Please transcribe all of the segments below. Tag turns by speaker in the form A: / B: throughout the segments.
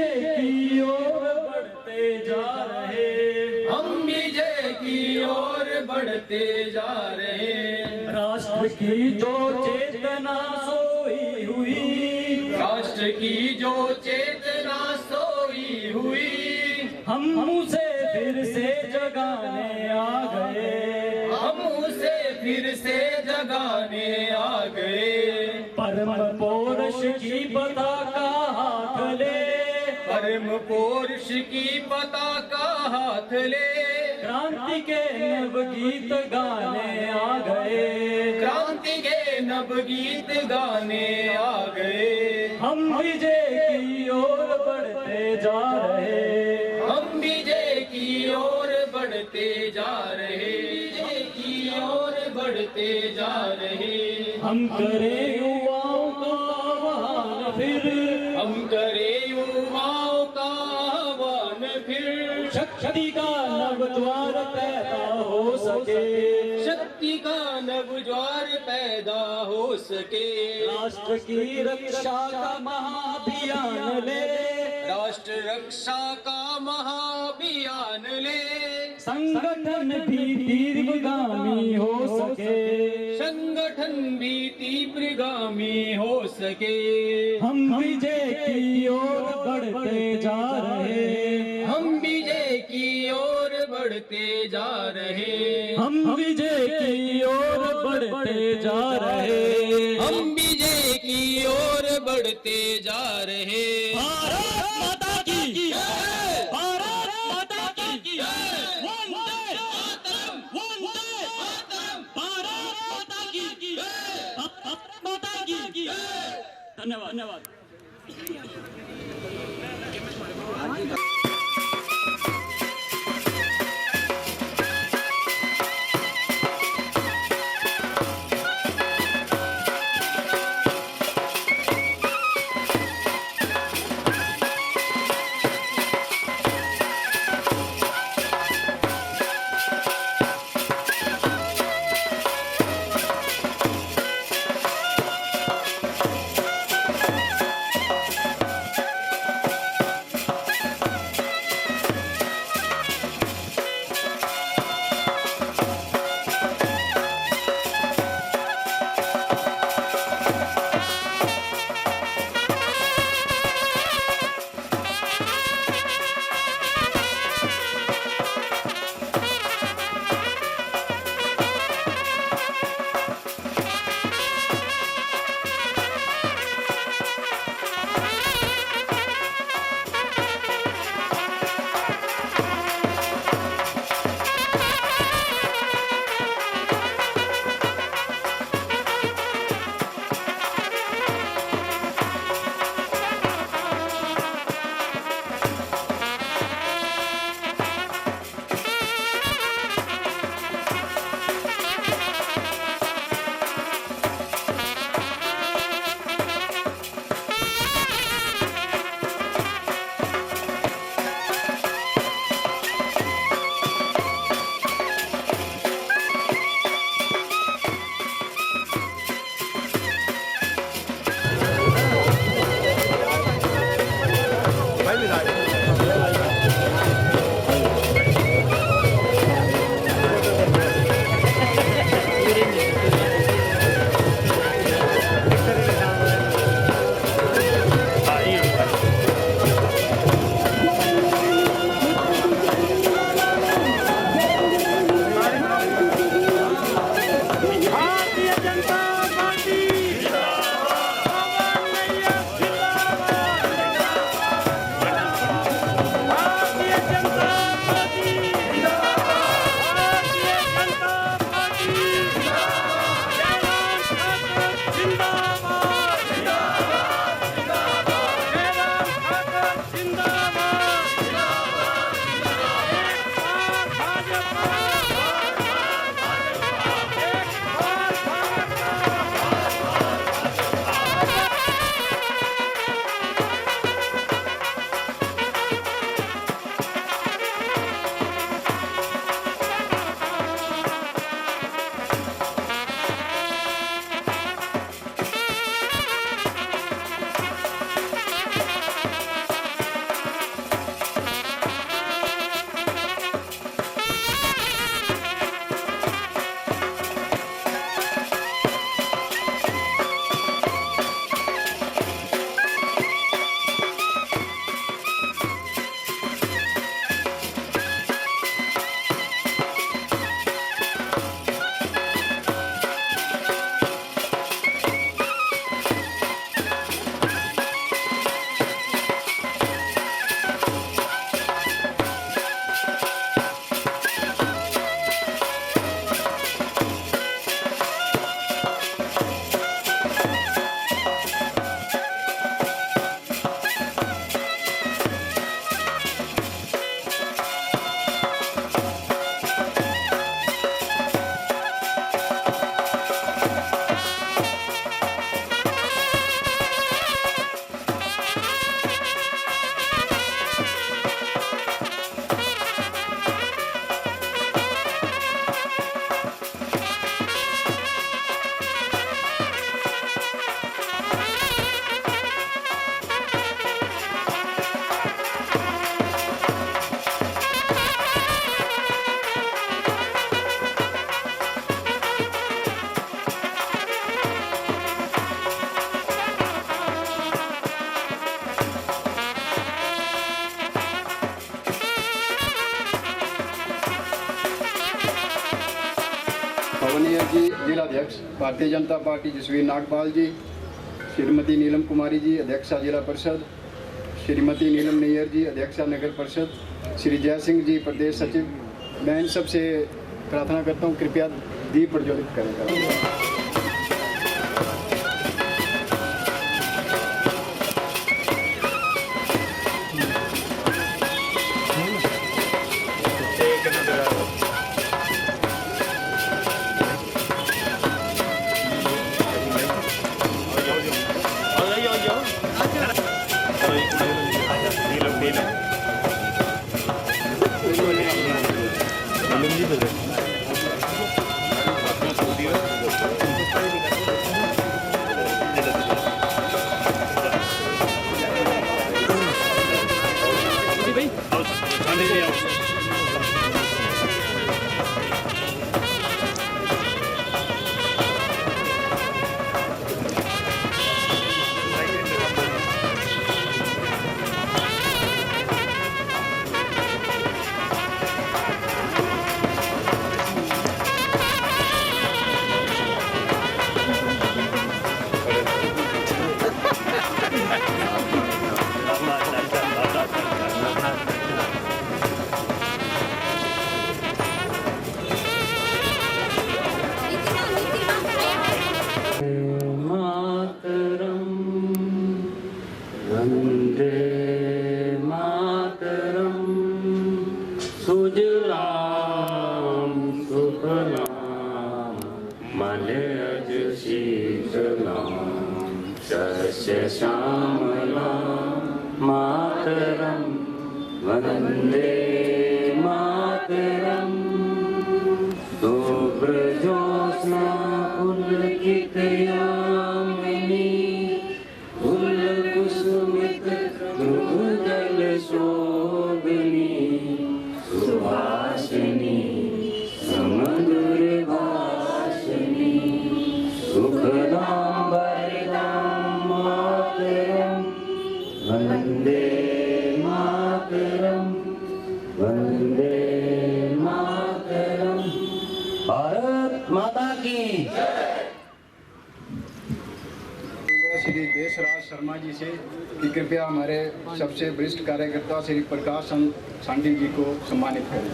A: विजय की ओर बढ़ते जा रहे,
B: हम विजय की ओर बढ़ते जा रहे।
A: राष्ट्र की जो चेतना सोई हुई,
B: राष्ट्र की जो चेतना सोई हुई,
A: हम उसे फिर से जगाने आ गए,
B: हम उसे फिर से जगाने आ गए।
A: परम पौरुष की पताका हाथ ले,
B: परम पौरुष की पताका हाथ ले,
A: क्रांति के नवगीत गाने आ गए,
B: क्रांति के नवगीत गाने आ गए।
A: हम विजय की ओर बढ़ते जा रहे,
B: हम विजय की ओर बढ़ते जा रहे, विजय की ओर बढ़ते जा रहे।
A: हम करें युवाओं का आह्वान फिर,
B: हम करें युवाओं का आह्वान फिर,
A: शक्ति का नव द्वार पैदा हो सके,
B: शक्ति का नव द्वार पैदा हो सके।
A: राष्ट्र की रक्षा का महाअभियान ले,
B: राष्ट्र रक्षा का महाअभियान ले,
A: संगठन भी तीव्रगामी हो सके,
B: संगठन भी तीव्रगामी हो सके।
A: हम विजय की ओर बढ़ते जा रहे,
B: हम विजय की ओर बढ़ते जा रहे,
A: हम विजय की ओर बढ़ते जा रहे,
B: हम विजय की ओर बढ़ते जा रहे।
A: भारत माता की
B: जय!
A: भारत माता की
B: जय!
A: वंदे वंदे भारत माता की माता की धन्यवाद धन्यवाद।
C: नैयर जी, जिला अध्यक्ष भारतीय जनता पार्टी जसवीर नागपाल जी, श्रीमती नीलम कुमारी जी, अध्यक्षा जिला परिषद, श्रीमती नीलम नैयर जी, अध्यक्षा नगर परिषद, श्री जय सिंह जी, प्रदेश सचिव। मैं इन सबसे प्रार्थना करता हूँ कृपया दीप प्रज्वलित करें।
A: मातरम वंदे मातरम शुभ्रज्योत्स्ना पुलकितयामिनी फुलकुसुमित मृदुजल शोभिनी सुहासिनी समधुर भाषिणी सुखदां वरदां मातरम वंदे मातरम वंदे मातरम। भारत माता की
C: श्री देशराज शर्मा जी से कि कृपया हमारे सबसे वरिष्ठ कार्यकर्ता श्री प्रकाश सांडी जी को सम्मानित करें।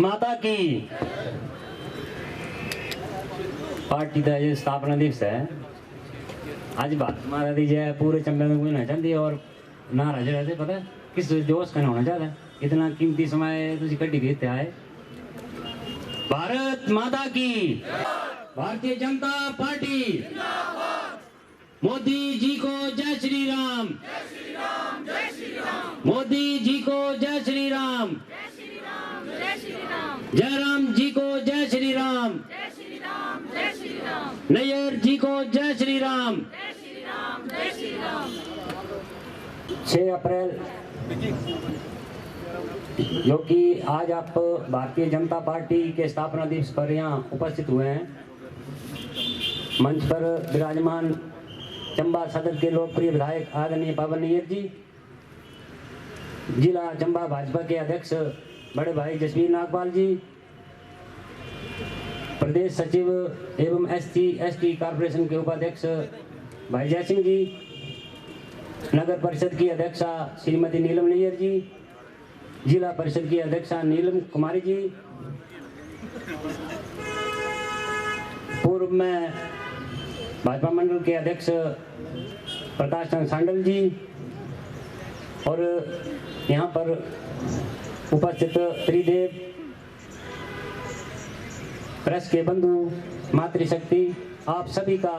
A: माता की पार्टी का ये स्थापना दिवस है। आज बात माता दी जय पूरे चंबे में कोई ना चाहती और ना रज रहते पता किस जोश का होना चाहता है। इतना कीमती समय तुझे कड्डी देते आए। भारत माता की, भारतीय जनता पार्टी, मोदी जी को जय श्री राम, मोदी जी को जय श्री राम, जय राम जी को जय श्री राम, नैयर जी को जय श्री राम। 6 अप्रैल जो कि आज आप भारतीय जनता पार्टी के स्थापना दिवस पर यहाँ उपस्थित हुए हैं। मंच पर विराजमान चंबा सदर के लोकप्रिय विधायक आदरणीय पावन नैयर जी, जिला चंबा भाजपा के अध्यक्ष बड़े भाई जसवीर नागपाल जी, प्रदेश सचिव एवं SC/ST कॉर्पोरेशन के उपाध्यक्ष भाई जय सिंह जी, नगर परिषद की अध्यक्षा श्रीमती नीलम नैयर जी, जिला परिषद की अध्यक्षा नीलम कुमारी जी, पूर्व में भाजपा मंडल के अध्यक्ष प्रकाश चंद सांडल जी, और यहाँ पर उपस्थित त्रिदेव, प्रेस के बंधु, मातृशक्ति, आप सभी का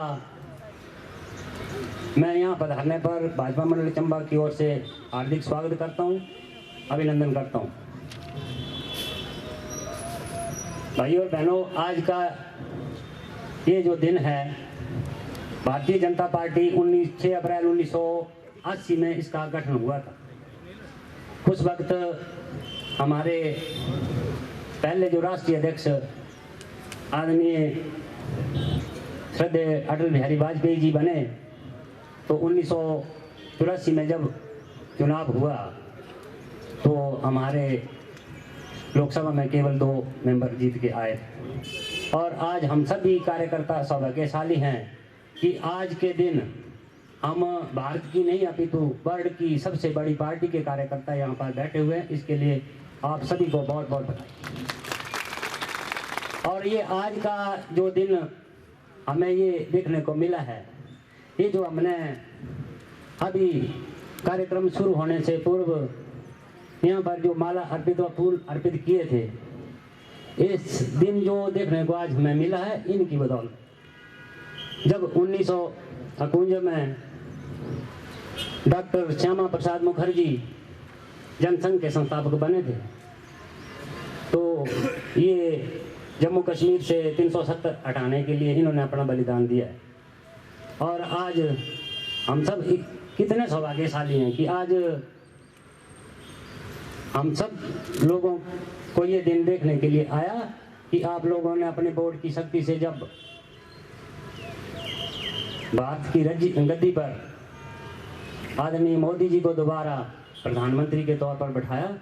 A: मैं यहाँ पधारने पर भाजपा मंडल चंबा की ओर से हार्दिक स्वागत करता हूँ, अभिनंदन करता हूँ। भाइयों और बहनों, आज का ये जो दिन है भारतीय जनता पार्टी 6 अप्रैल 1980 में इसका गठन हुआ था। उस वक्त हमारे पहले जो राष्ट्रीय अध्यक्ष आदरणीय श्रद्धेय अटल बिहारी वाजपेयी जी बने, तो 1984 में जब चुनाव हुआ तो हमारे लोकसभा में केवल 2 मेंबर जीत के आए थे। और आज हम सभी कार्यकर्ता सौभाग्यशाली हैं कि आज के दिन हम भारत की नहीं अपितु वर्ल्ड की सबसे बड़ी पार्टी के कार्यकर्ता यहाँ पर बैठे हुए हैं। इसके लिए आप सभी को बहुत बहुत बधाई। और ये आज का जो दिन हमें ये देखने को मिला है, ये जो हमने अभी कार्यक्रम शुरू होने से पूर्व यहाँ पर जो माला अर्पित व फूल अर्पित किए थे, इस दिन जो देखने को आज हमें मिला है इनकी बदौलत। जब 1951 में डॉक्टर श्यामा प्रसाद मुखर्जी जनसंघ के संस्थापक बने थे, तो ये जम्मू कश्मीर से 370 हटाने के लिए इन्होंने अपना बलिदान दिया है। और आज हम सब कितने सौभाग्यशाली हैं कि आज हम सब लोगों को ये दिन देखने के लिए आया कि आप लोगों ने अपने वोट की शक्ति से जब भारत की गद्दी पर आदरणीय मोदी जी को दोबारा प्रधानमंत्री के तौर पर बैठाया,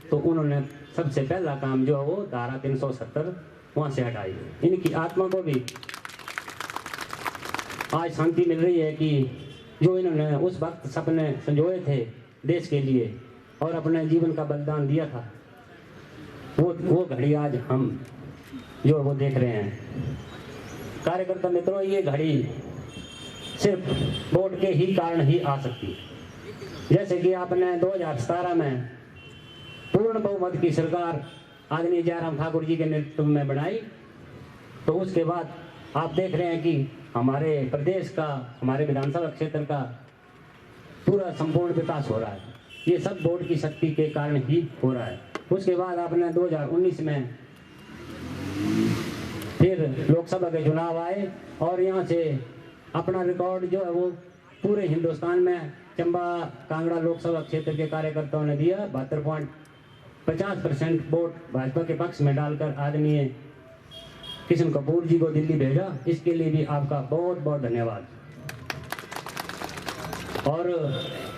A: तो उन्होंने सबसे पहला काम जो है वो धारा 370 वहाँ से हटाई। इनकी आत्मा को भी आज शांति मिल रही है कि जो इन्होंने उस वक्त सपने संजोए थे देश के लिए और अपने जीवन का बलिदान दिया था, वो घड़ी आज हम जो वो देख रहे हैं। कार्यकर्ता मित्रों, ये घड़ी सिर्फ वोट के ही कारण ही आ सकती है। जैसे कि आपने 2017 में पूर्ण बहुमत की सरकार आदरणीय जयराम ठाकुर जी के नेतृत्व में बनाई, तो उसके बाद आप देख रहे हैं कि हमारे प्रदेश का, हमारे विधानसभा क्षेत्र का पूरा संपूर्ण विकास हो रहा है। ये सब वोट की शक्ति के कारण ही हो रहा है। उसके बाद आपने 2019 में फिर लोकसभा के चुनाव आए और यहाँ से अपना रिकॉर्ड जो है वो पूरे हिंदुस्तान में चंबा कांगड़ा लोकसभा क्षेत्र के कार्यकर्ताओं ने दिया। 72.50% वोट भाजपा के पक्ष में डालकर आदरणीय किशन कपूर जी को दिल्ली भेजा। इसके लिए भी आपका बहुत बहुत धन्यवाद। और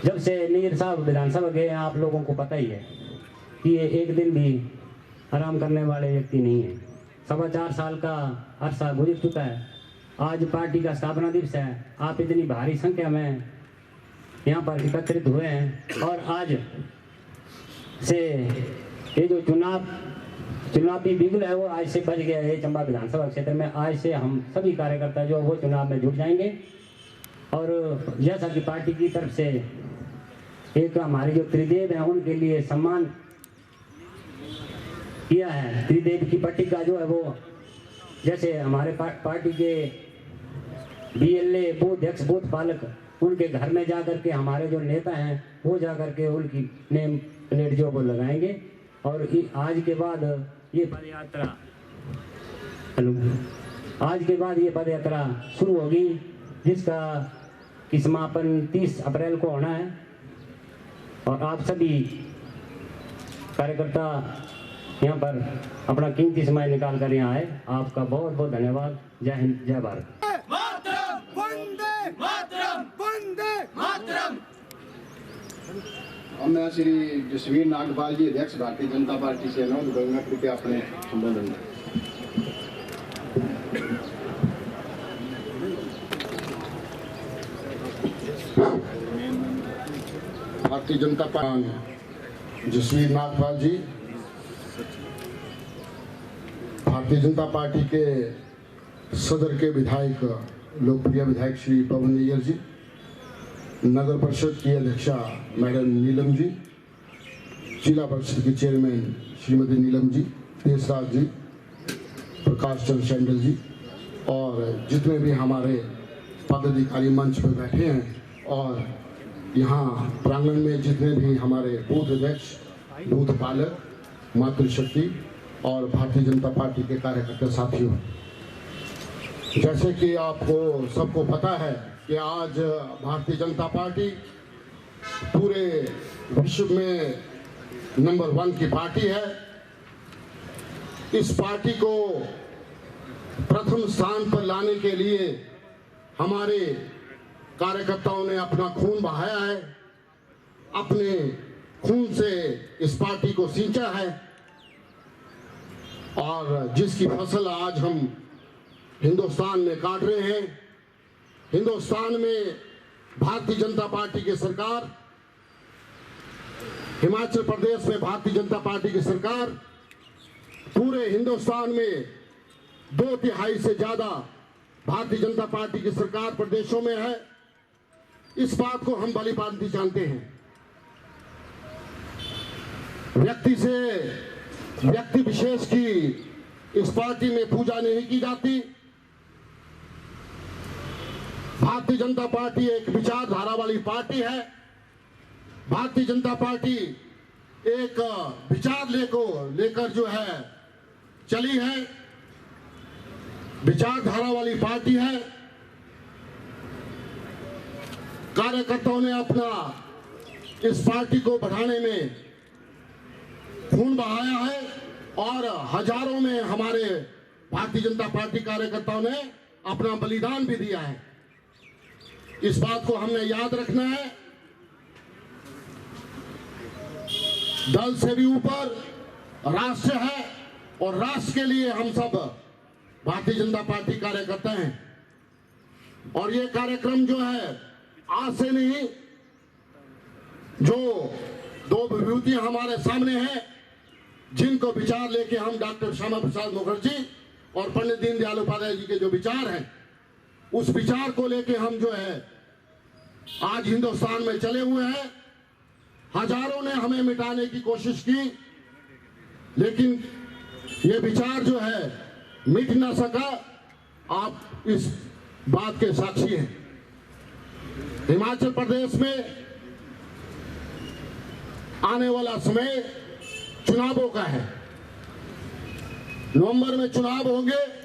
A: जब से नीर साहब विधानसभा गए, आप लोगों को पता ही है कि ये एक दिन भी आराम करने वाले व्यक्ति नहीं है। 4.25 साल का अरसा गुजर चुका है। आज पार्टी का स्थापना दिवस है। आप इतनी भारी संख्या में यहाँ पर एकत्रित हुए हैं और आज से ये जो चुनावी बिगुल है वो आज से बच गया है चंबा विधानसभा क्षेत्र में। आज से हम सभी कार्यकर्ता जो वो चुनाव में जुट जाएंगे। और जैसा कि पार्टी की तरफ से एक हमारे जो त्रिदेव हैं उनके लिए सम्मान किया है। त्रिदेव की पट्टिका जो है वो जैसे हमारे पार्टी के BLA बूथ अध्यक्ष बूथ पालक उनके घर में जा कर के हमारे जो नेता हैं वो जा कर के उनकी नेम प्लेट जो वो लगाएंगे। और आज के बाद ये पद यात्रा शुरू होगी, जिसका की समापन 30 अप्रैल को होना है। और आप सभी कार्यकर्ता यहाँ पर अपना कीमती समय निकाल कर यहाँ आए। आपका बहुत बहुत धन्यवाद। जय हिंद, जय भारत।
C: मैं श्री जसवीर नागपाल जी अध्यक्ष भारतीय जनता पार्टी से अनुरोध करूंगा कृपया अपने संबोधन।
D: भारतीय जनता पार्टी जसवीर नागपाल जी, भारतीय जनता पार्टी के सदर के विधायक लोकप्रिय विधायक श्री पवन नैयर जी, नगर परिषद की अध्यक्षा मैडम नीलम जी, जिला परिषद की चेयरमैन श्रीमती नीलम जी, देशराज जी, प्रकाश चंद्र सैंडल जी और जितने भी हमारे पदाधिकारी मंच पर बैठे हैं और यहाँ प्रांगण में जितने भी हमारे बूथ अध्यक्ष, बूथ पालक, मातृशक्ति और भारतीय जनता पार्टी के कार्यकर्ता साथियों, जैसे कि आपको सबको पता है कि आज भारतीय जनता पार्टी पूरे विश्व में नंबर 1 की पार्टी है। इस पार्टी को प्रथम स्थान पर लाने के लिए हमारे कार्यकर्ताओं ने अपना खून बहाया है, अपने खून से इस पार्टी को सींचा है और जिसकी फसल आज हम हिंदुस्तान में काट रहे हैं। हिंदुस्तान में भारतीय जनता पार्टी की सरकार, हिमाचल प्रदेश में भारतीय जनता पार्टी की सरकार, पूरे हिंदुस्तान में 2/3 से ज्यादा भारतीय जनता पार्टी की सरकार प्रदेशों में है। इस बात को हम भली भांति जानते हैं। व्यक्ति विशेष की इस पार्टी में पूजा नहीं की जाती। भारतीय जनता पार्टी एक विचारधारा वाली पार्टी है। भारतीय जनता पार्टी एक विचार लेकर जो है चली है, विचारधारा वाली पार्टी है। कार्यकर्ताओं ने अपना इस पार्टी को बढ़ाने में खून बहाया है और हजारों में हमारे भारतीय जनता पार्टी कार्यकर्ताओं ने अपना बलिदान भी दिया है। इस बात को हमने याद रखना है। दल से भी ऊपर राष्ट्र है और राष्ट्र के लिए हम सब भारतीय जनता पार्टी कार्यकर्ता हैं। और ये कार्यक्रम जो है आज से नहीं, जो 2 विभूतियां हमारे सामने हैं, जिनको विचार लेके हम डॉक्टर श्यामा प्रसाद मुखर्जी और पंडित दीनदयाल उपाध्याय जी के जो विचार हैं, उस विचार को लेके हम जो है आज हिंदुस्तान में चले हुए हैं। हजारों ने हमें मिटाने की कोशिश की, लेकिन ये विचार जो है मिट ना सका। आप इस बात के साक्षी हैं। हिमाचल प्रदेश में आने वाला समय चुनावों का है। नवंबर में चुनाव होंगे।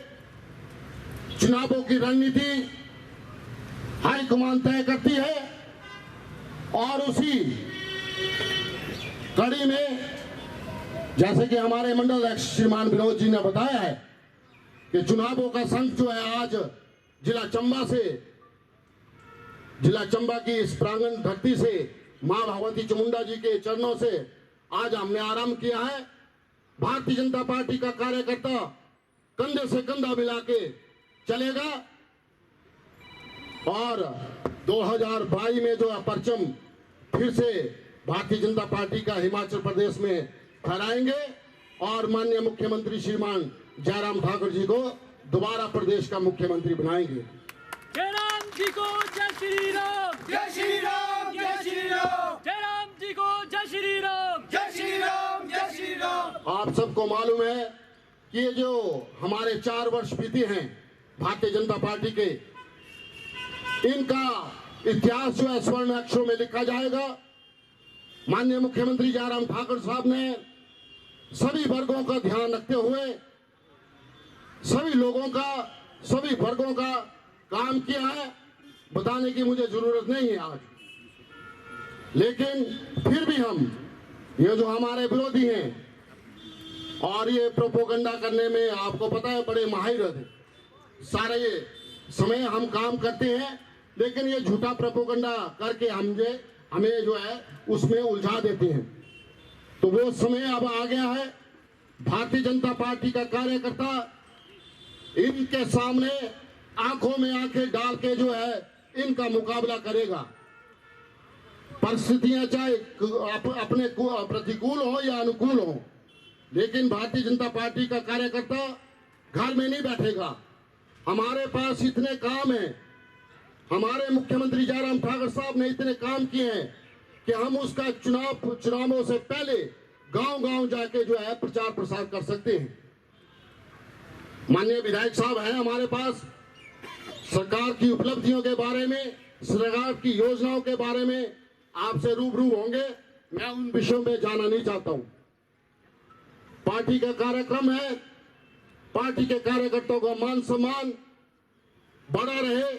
D: चुनावों की रणनीति हाईकमान तय करती है और उसी कड़ी में जैसे कि हमारे मंडल अध्यक्ष श्रीमान विनोद जी ने बताया है कि चुनावों का संघ जो है आज जिला चंबा की इस प्रांगण धरती से मां भगवती चामुंडा जी के चरणों से आज हमने आरंभ किया है। भारतीय जनता पार्टी का कार्यकर्ता कंधे से कंधा मिला के चलेगा और 2022 में जो परचम फिर से भारतीय जनता पार्टी का हिमाचल प्रदेश में फहराएंगे और माननीय मुख्यमंत्री श्रीमान जयराम ठाकुर जी को दोबारा प्रदेश का मुख्यमंत्री बनाएंगे।
E: जयराम जी को जय श्री राम,
B: जय श्री राम, जय श्री राम,
E: जयराम जी को जय श्री राम,
B: जय श्री राम, जय श्री राम।
D: आप सबको मालूम है कि ये जो हमारे 4 वर्ष बीते हैं भारतीय जनता पार्टी के, इनका इतिहास जो है स्वर्ण अक्षरों में लिखा जाएगा। माननीय मुख्यमंत्री जयराम ठाकुर साहब ने सभी वर्गों का ध्यान रखते हुए सभी लोगों का, सभी वर्गों का काम किया है। बताने की मुझे जरूरत नहीं है आज, लेकिन फिर भी हम ये जो हमारे विरोधी हैं और ये प्रोपोगंडा करने में आपको पता है बड़े माहिर थे। सारे ये समय हम काम करते हैं, लेकिन ये झूठा प्रोपोगंडा करके हमें जो है उसमें उलझा देते हैं। तो वो समय अब आ गया है। भारतीय जनता पार्टी का कार्यकर्ता इनके सामने आंखों में आंखें डाल के जो है इनका मुकाबला करेगा। परिस्थितियां चाहे अपने प्रतिकूल हो या अनुकूल हो, लेकिन भारतीय जनता पार्टी का कार्यकर्ता घर में नहीं बैठेगा। हमारे पास इतने काम हैं, हमारे मुख्यमंत्री जयराम ठाकुर साहब ने इतने काम किए हैं कि हम उसका चुनावों से पहले गांव-गांव जाके जो है प्रचार प्रसार कर सकते हैं। माननीय विधायक साहब हैं हमारे पास, सरकार की उपलब्धियों के बारे में, सरकार की योजनाओं के बारे में आपसे रूबरू होंगे। मैं उन विषयों में जाना नहीं चाहता हूं। पार्टी का कार्यक्रम है, पार्टी के कार्यकर्ताओं का मान सम्मान बड़ा रहे।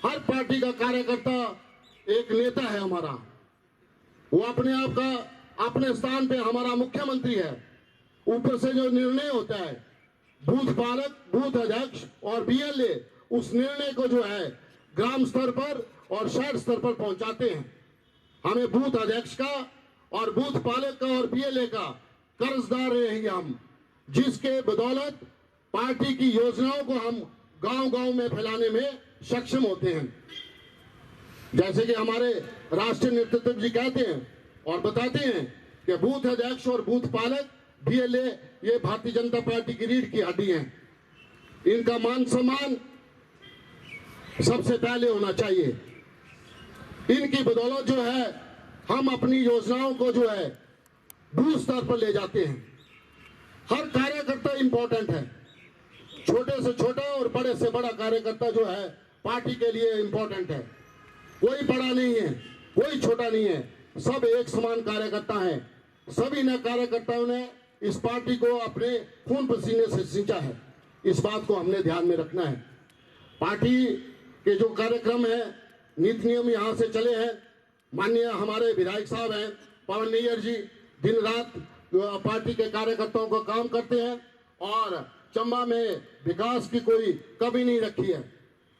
D: हर पार्टी का कार्यकर्ता एक नेता है हमारा, वो अपने आप का अपने स्थान पे हमारा मुख्यमंत्री है। ऊपर से जो निर्णय होता है बूथ पालक, बूथ अध्यक्ष और बीएलए उस निर्णय को जो है ग्राम स्तर पर और शहर स्तर पर पहुंचाते हैं। हमें बूथ अध्यक्ष का और बूथ पालक का और बीएलए का कर्जदार रहेंगे हम, जिसके बदौलत पार्टी की योजनाओं को हम गांव-गांव में फैलाने में सक्षम होते हैं। जैसे कि हमारे राष्ट्रीय नेतृत्व जी कहते हैं और बताते हैं कि बूथ अध्यक्ष और बूथ पालक, बीएलए ये भारतीय जनता पार्टी की रीढ़ की हड्डी हैं। इनका मान सम्मान सबसे पहले होना चाहिए। इनकी बदौलत जो है हम अपनी योजनाओं को जो है बूथ स्तर पर ले जाते हैं। हर कार्यकर्ता इंपॉर्टेंट है, छोटे से छोटा और बड़े से बड़ा कार्यकर्ता जो है पार्टी के लिए इंपॉर्टेंट है। कोई बड़ा नहीं है, कोई छोटा नहीं है, सब एक समान कार्यकर्ता हैं। सभी ने कार्यकर्ताओं ने इस पार्टी को अपने खून पसीने से सींचा है। इस बात को हमने ध्यान में रखना है। पार्टी के जो कार्यक्रम है, नीति नियम यहाँ से चले हैं। माननीय हमारे विधायक साहब हैं पवन नैयर जी, दिन रात पार्टी के कार्यकर्ताओं को काम करते हैं और चंबा में विकास की कोई कमी नहीं रखी है।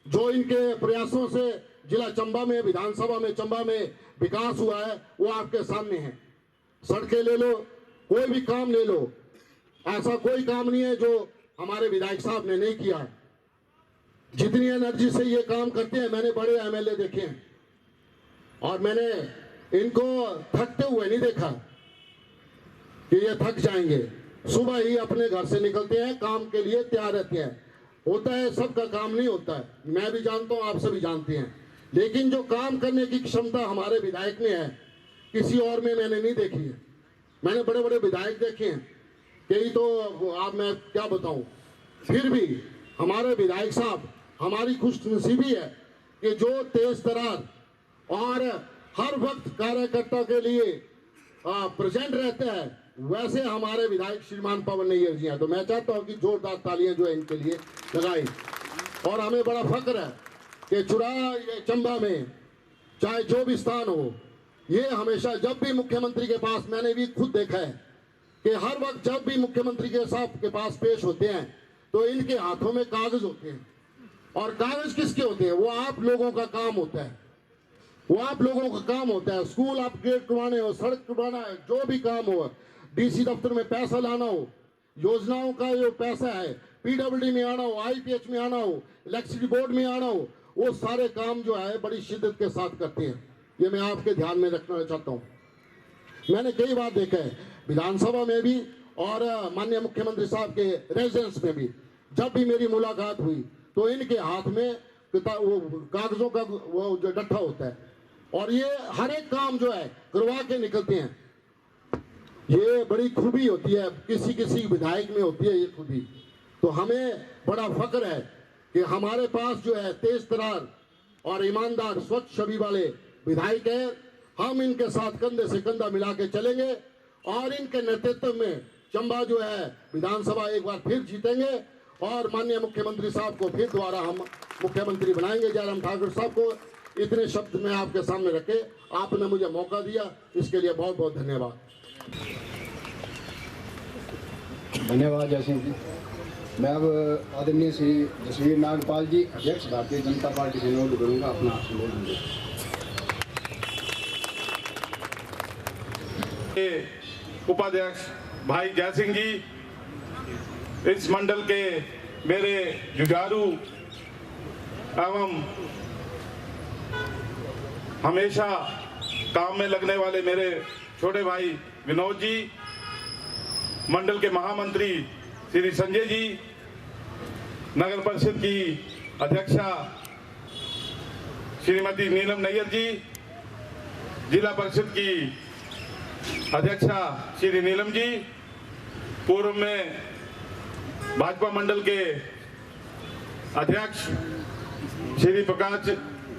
D: जो इनके प्रयासों से जिला चंबा में, विधानसभा में चंबा में विकास हुआ है वो आपके सामने है। सड़कें ले लो, कोई भी काम ले लो, ऐसा कोई काम नहीं है जो हमारे विधायक साहब ने नहीं किया है। जितनी एनर्जी से ये काम करते हैं, मैंने बड़े एमएलए देखे हैं और मैंने इनको थकते हुए नहीं देखा कि ये थक जाएंगे। सुबह ही अपने घर से निकलते हैं, काम के लिए तैयार रहते हैं। होता है, सबका काम नहीं होता है, मैं भी जानता हूँ, आप सभी जानते हैं, लेकिन जो काम करने की क्षमता हमारे विधायक में है किसी और में मैंने नहीं देखी है। मैंने बड़े बड़े विधायक देखे हैं, कई तो आप मैं क्या बताऊं। फिर भी हमारे विधायक साहब, हमारी खुशनसीबी है कि जो तेज तरार और हर वक्त कार्यकर्ता के लिए प्रेजेंट रहते हैं, वैसे हमारे विधायक श्रीमान पवन नैयर जी हैं। तो मैं चाहता हूं कि जोरदार तालियां जो है इनके लिए लगाएं। और हमें बड़ा फख्र है कि चुरा चंबा में चाहे जो भी स्थान हो, ये हमेशा जब भी मुख्यमंत्री के पास, मैंने भी खुद देखा है कि हर वक्त जब भी मुख्यमंत्री के साहब के पास पेश होते हैं तो इनके हाथों में कागज होते हैं। और कागज किसके होते हैं? वो आप लोगों का काम होता है, वो आप लोगों का काम होता है। स्कूल अपग्रेड करवाने हो, सड़क करवाना है, जो भी काम हो, डीसी दफ्तर में पैसा लाना हो, योजनाओं का जो पैसा है, पीडब्ल्यूडी में आना हो, आईपीएच में आना हो, इलेक्ट्रिसिटी बोर्ड में आना हो, वो सारे काम जो है बड़ी शिद्दत के साथ करते हैं। ये मैं आपके ध्यान में रखना चाहता हूँ। मैंने कई बार देखा है विधानसभा में भी और माननीय मुख्यमंत्री साहब के रेजिडेंस में भी, जब भी मेरी मुलाकात हुई तो इनके हाथ में वो कागजों का वो जो डट्ठा होता है और ये हर एक काम जो है करवा के निकलते हैं। ये बड़ी खूबी होती है, किसी किसी विधायक में होती है ये खूबी। तो हमें बड़ा फख्र है कि हमारे पास जो है तेज तरार और ईमानदार स्वच्छ छवि वाले विधायक है। हम इनके साथ कंधे से कंधा मिला के चलेंगे और इनके नेतृत्व में चंबा जो है विधानसभा एक बार फिर जीतेंगे और माननीय मुख्यमंत्री साहब को फिर दोबारा हम मुख्यमंत्री बनाएंगे। जयराम ठाकुर साहब को इतने शब्द में आपके सामने रखे, आपने मुझे मौका दिया, इसके लिए बहुत बहुत धन्यवाद।
C: धन्यवाद जय सिंह जी। मैं अब आदरणीय श्री जसवीर नागपाल जी, अध्यक्ष भारतीय जनता पार्टी से अनुरोध करूँगा अपना संबोधन दें।
F: उपाध्यक्ष भाई जय सिंह जी, इस मंडल के मेरे जुझारू एवं हमेशा काम में लगने वाले मेरे छोटे भाई विनोद जी, मंडल के महामंत्री श्री संजय जी, नगर परिषद की अध्यक्षा श्रीमती नीलम नैयर जी, जिला परिषद की अध्यक्षा श्री नीलम जी, पूर्व में भाजपा मंडल के अध्यक्ष श्री प्रकाश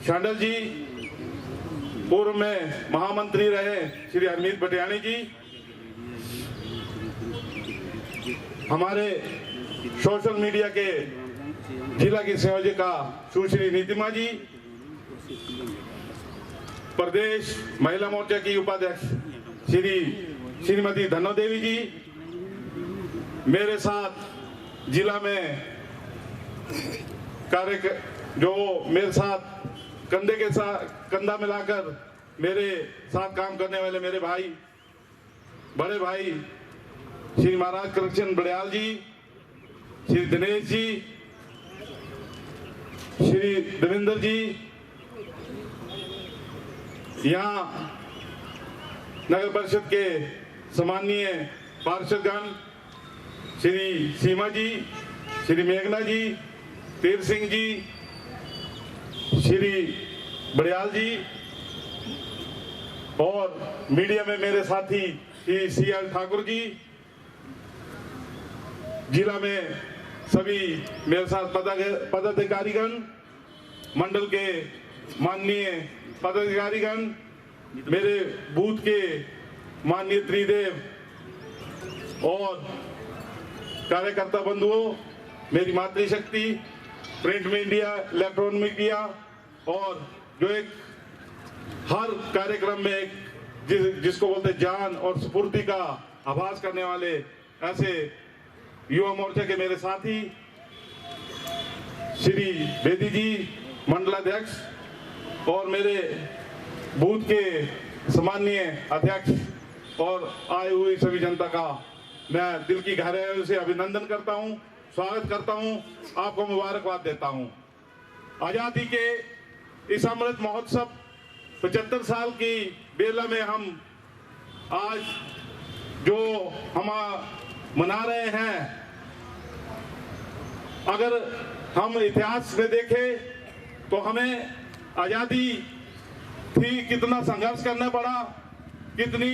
F: शांडल जी, पूर्व में महामंत्री रहे श्री हरमीत भटियाणी जी, हमारे सोशल मीडिया के जिला की संयोजिका सुश्री नीतिमा जी, प्रदेश महिला मोर्चा की उपाध्यक्ष श्रीमती धनो देवी जी, मेरे साथ जिला में जो मेरे साथ कंधे के साथ कंधा मिलाकर मेरे साथ काम करने वाले मेरे भाई, बड़े भाई श्री महाराज कृष्ण बड़याल जी, श्री दिनेश जी, श्री देवेंद्र जी, यहाँ नगर परिषद के सम्माननीय पार्षदगण श्री सीमा जी, श्री मेघना जी, तीर सिंह जी, श्री बड़याल जी, और मीडिया में मेरे साथी श्री CL ठाकुर जी, जिला में सभी मेरे साथ पदाधिकारीगण, मंडल के माननीय पदाधिकारीगण, मेरे बूथ के माननीय त्रिदेव और कार्यकर्ता बंधुओं, मेरी मातृशक्ति, प्रिंट मीडिया, इलेक्ट्रॉनिक मीडिया, और जो एक हर कार्यक्रम में एक जिसको बोलते जान और स्फूर्ति का आभास करने वाले ऐसे युवा मोर्चा के मेरे साथी श्री बेदी जी, मंडलाध्यक्ष, और मेरे बूथ के सम्माननीय अध्यक्ष और आए हुई सभी जनता का मैं दिल की गहराइयों से अभिनंदन करता हूं, स्वागत करता हूं, आपको मुबारकबाद देता हूं। आजादी के इस अमृत महोत्सव 75 साल की बेला में हम आज जो हम मना रहे हैं, अगर हम इतिहास में देखें तो हमें आजादी थी, कितना संघर्ष करना पड़ा, कितनी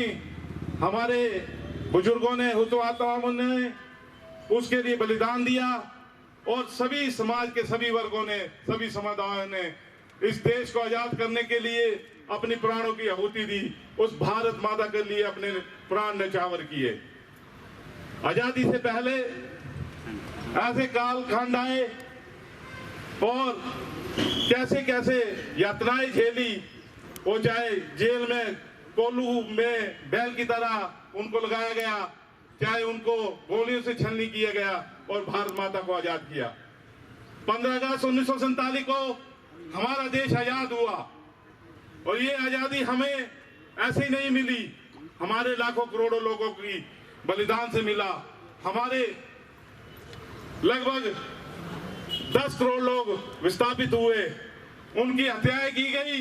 F: हमारे बुजुर्गों ने, हुतात्माओं ने उसके लिए बलिदान दिया, और सभी समाज के सभी वर्गों ने, सभी समुदायों ने इस देश को आजाद करने के लिए अपनी प्राणों की आहुति दी, उस भारत माता के लिए अपने प्राण न्यौछावर किए। आजादी से पहले ऐसे कालखंड आए और कैसे कैसे यातनाएं झेली, वो चाहे जेल में कोल्हू में बैल की तरह उनको लगाया गया, चाहे उनको गोलियों से छलनी किया गया और भारत माता को आजाद किया। 15 अगस्त 1947 को हमारा देश आजाद हुआ, और ये आजादी हमें ऐसे ही नहीं मिली, हमारे लाखों करोड़ों लोगों की बलिदान से मिला। हमारे लगभग 10 करोड़ लोग विस्थापित हुए, उनकी हत्याएं की गई,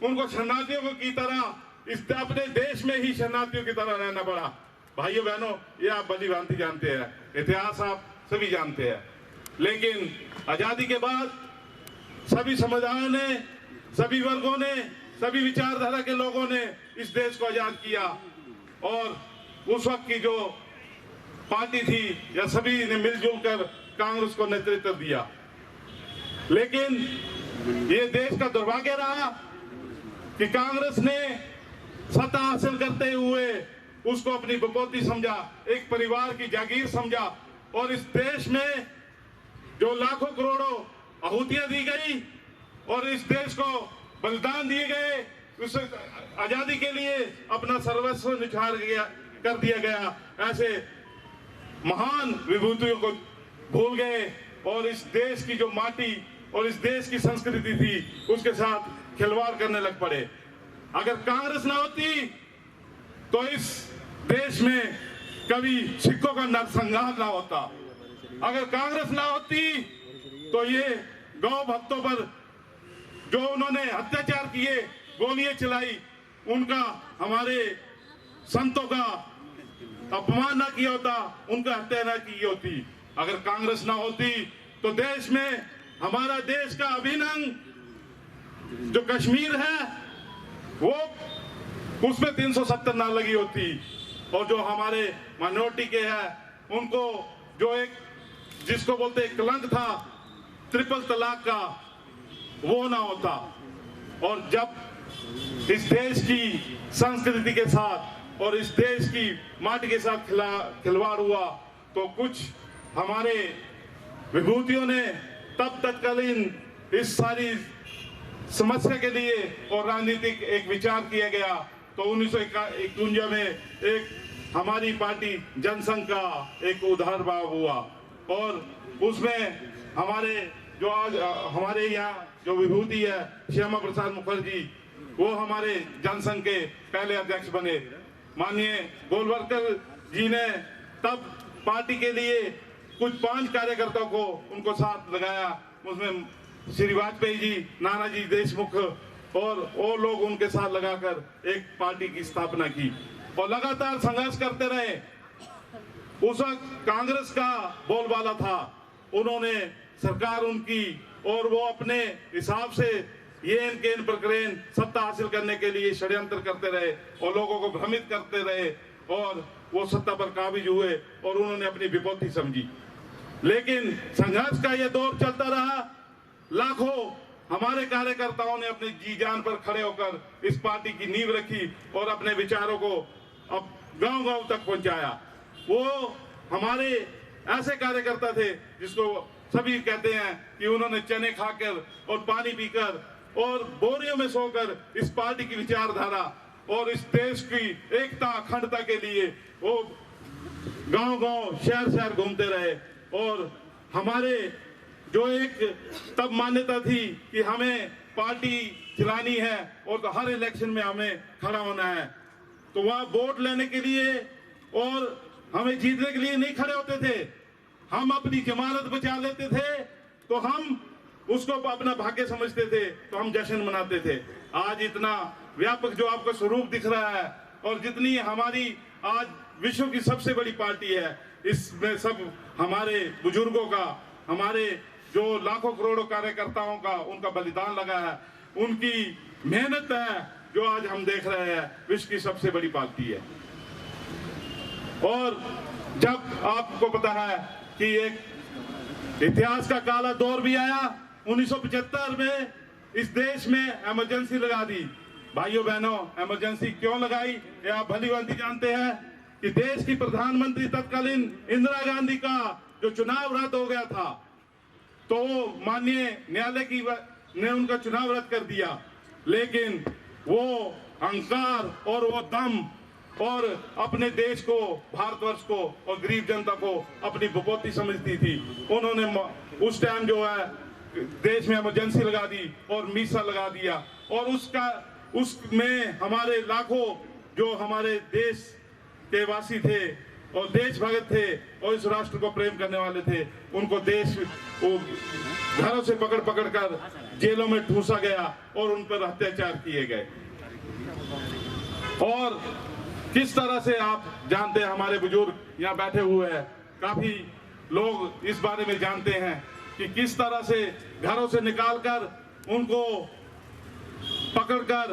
F: उनको शरणार्थियों की तरह इस अपने देश में ही शरणार्थियों की तरह रहना पड़ा। भाइयों बहनों, ये आप भली भांति जानते हैं, इतिहास आप सभी जानते हैं। लेकिन आजादी के बाद सभी समुदायों ने, सभी वर्गों ने, सभी विचारधारा के लोगों ने इस देश को आजाद किया, और उस वक्त की जो पार्टी थी या सभी ने मिलजुल कर कांग्रेस को नेतृत्व दिया। लेकिन ये देश का दुर्भाग्य रहा कि कांग्रेस ने सत्ता हासिल करते हुए उसको अपनी बपौती समझा, एक परिवार की जागीर समझा, और इस देश में जो लाखों करोड़ों आहुतियां दी गई और इस देश को बलिदान दिए गए, उस आजादी के लिए अपना सर्वस्व निछावर कर दिया गया, ऐसे महान विभूतियों को भूल गए और इस देश की जो माटी और इस देश की संस्कृति थी उसके साथ खिलवाड़ करने लग पड़े। अगर कांग्रेस ना होती तो इस देश में कभी सिखों का नरसंहार ना होता, अगर कांग्रेस ना होती तो ये गौ भक्तों पर जो उन्होंने अत्याचार किए, गोलियां चलाई, उनका, हमारे संतों का अपमान ना किया होता, उनका हत्या ना की होती। अगर कांग्रेस ना होती तो देश में, हमारा देश का अभिन्न अंग जो कश्मीर है वो उसमें 370 ना लगी होती, और जो हमारे माइनॉरिटी के हैं उनको जो एक जिसको बोलते एक कलंक था ट्रिपल तलाक का, वो ना होता। और जब इस देश की संस्कृति के साथ और इस देश की माटी के साथ खिलवाड़ हुआ तो कुछ हमारे विभूतियों ने तब तत्कालीन इस सारी समस्या के लिए और राजनीतिक एक विचार किया गया। तो 1951 में एक हमारी पार्टी जनसंघ का एक उद्भाव हुआ और उसमें हमारे जो आज हमारे यहाँ जो विभूति है श्यामा प्रसाद मुखर्जी, वो हमारे जनसंघ के पहले अध्यक्ष बने। माननीय गोलवलकर जी ने तब पार्टी के लिए कुछ 5 कार्यकर्ताओं को उनको साथ लगाया। उसमें श्री वाजपेयी जी, नानाजी देशमुख और लोग उनके साथ लगाकर एक पार्टी की स्थापना की और लगातार संघर्ष करते रहे। उस वक्त कांग्रेस का बोलबाला था, उन्होंने सरकार उनकी और वो अपने हिसाब से ये इनके प्रकरण सत्ता हासिल करने के लिए षड्यंत्र करते रहे और लोगों को भ्रमित करते रहे और वो सत्ता पर काबिज हुए और उन्होंने अपनी विपत्ति समझी। लेकिन संघर्ष का ये दौर चलता रहा। लाखों हमारे कार्यकर्ताओं ने अपनी जी जान पर खड़े होकर इस पार्टी की नींव रखी और अपने विचारों को अब गांव-गांव तक पहुंचाया। वो हमारे ऐसे कार्यकर्ता थे जिसको सभी कहते हैं कि उन्होंने चने खाकर और पानी पीकर और बोरियों में सोकर इस पार्टी की विचारधारा और इस देश की एकता अखंडता के लिए वो गांव-गांव शहर-शहर घूमते रहे। और हमारे जो एक तब मान्यता थी कि हमें पार्टी चलानी है और तो हर इलेक्शन में हमें खड़ा होना है, तो वहां वोट लेने के लिए और हमें जीतने के लिए नहीं खड़े होते थे, हम अपनी जमानत बचा लेते थे तो हम उसको अपना भाग्य समझते थे, तो हम जश्न मनाते थे। आज इतना व्यापक जो आपका स्वरूप दिख रहा है और जितनी हमारी आज विश्व की सबसे बड़ी पार्टी है, इसमें सब हमारे बुजुर्गों का, हमारे जो लाखों करोड़ों कार्यकर्ताओं का उनका बलिदान लगा है, उनकी मेहनत है जो आज हम देख रहे हैं विश्व की सबसे बड़ी पार्टी है। और जब आपको पता है कि एक इतिहास का काला दौर भी आया, 1975 में इस देश में इमरजेंसी लगा दी। भाइयों बहनों, इमरजेंसी क्यों लगाई ये आप भली भांति जानते हैं कि देश की प्रधानमंत्री तत्कालीन इंदिरा गांधी का जो चुनाव रद्द हो गया था, तो माननीय न्यायालय ने उनका चुनाव रद्द कर दिया। लेकिन वो अहंकार और वो दम और अपने देश को, भारतवर्ष को और गरीब जनता को अपनी विपत्ति समझती थी, उन्होंने उस टाइम जो है देश में इमरजेंसी लगा दी और मीसा लगा दिया। और उसमें हमारे लाखों जो हमारे देश के वासी थे और देशभक्त थे और इस राष्ट्र को प्रेम करने वाले थे, उनको घरों से पकड़ कर जेलों में ठूसा गया और उन पर अत्याचार किए गए। और किस तरह से आप जानते हैं, हमारे बुजुर्ग यहाँ बैठे हुए हैं, काफी लोग इस बारे में जानते हैं कि किस तरह से घरों से निकालकर उनको पकड़कर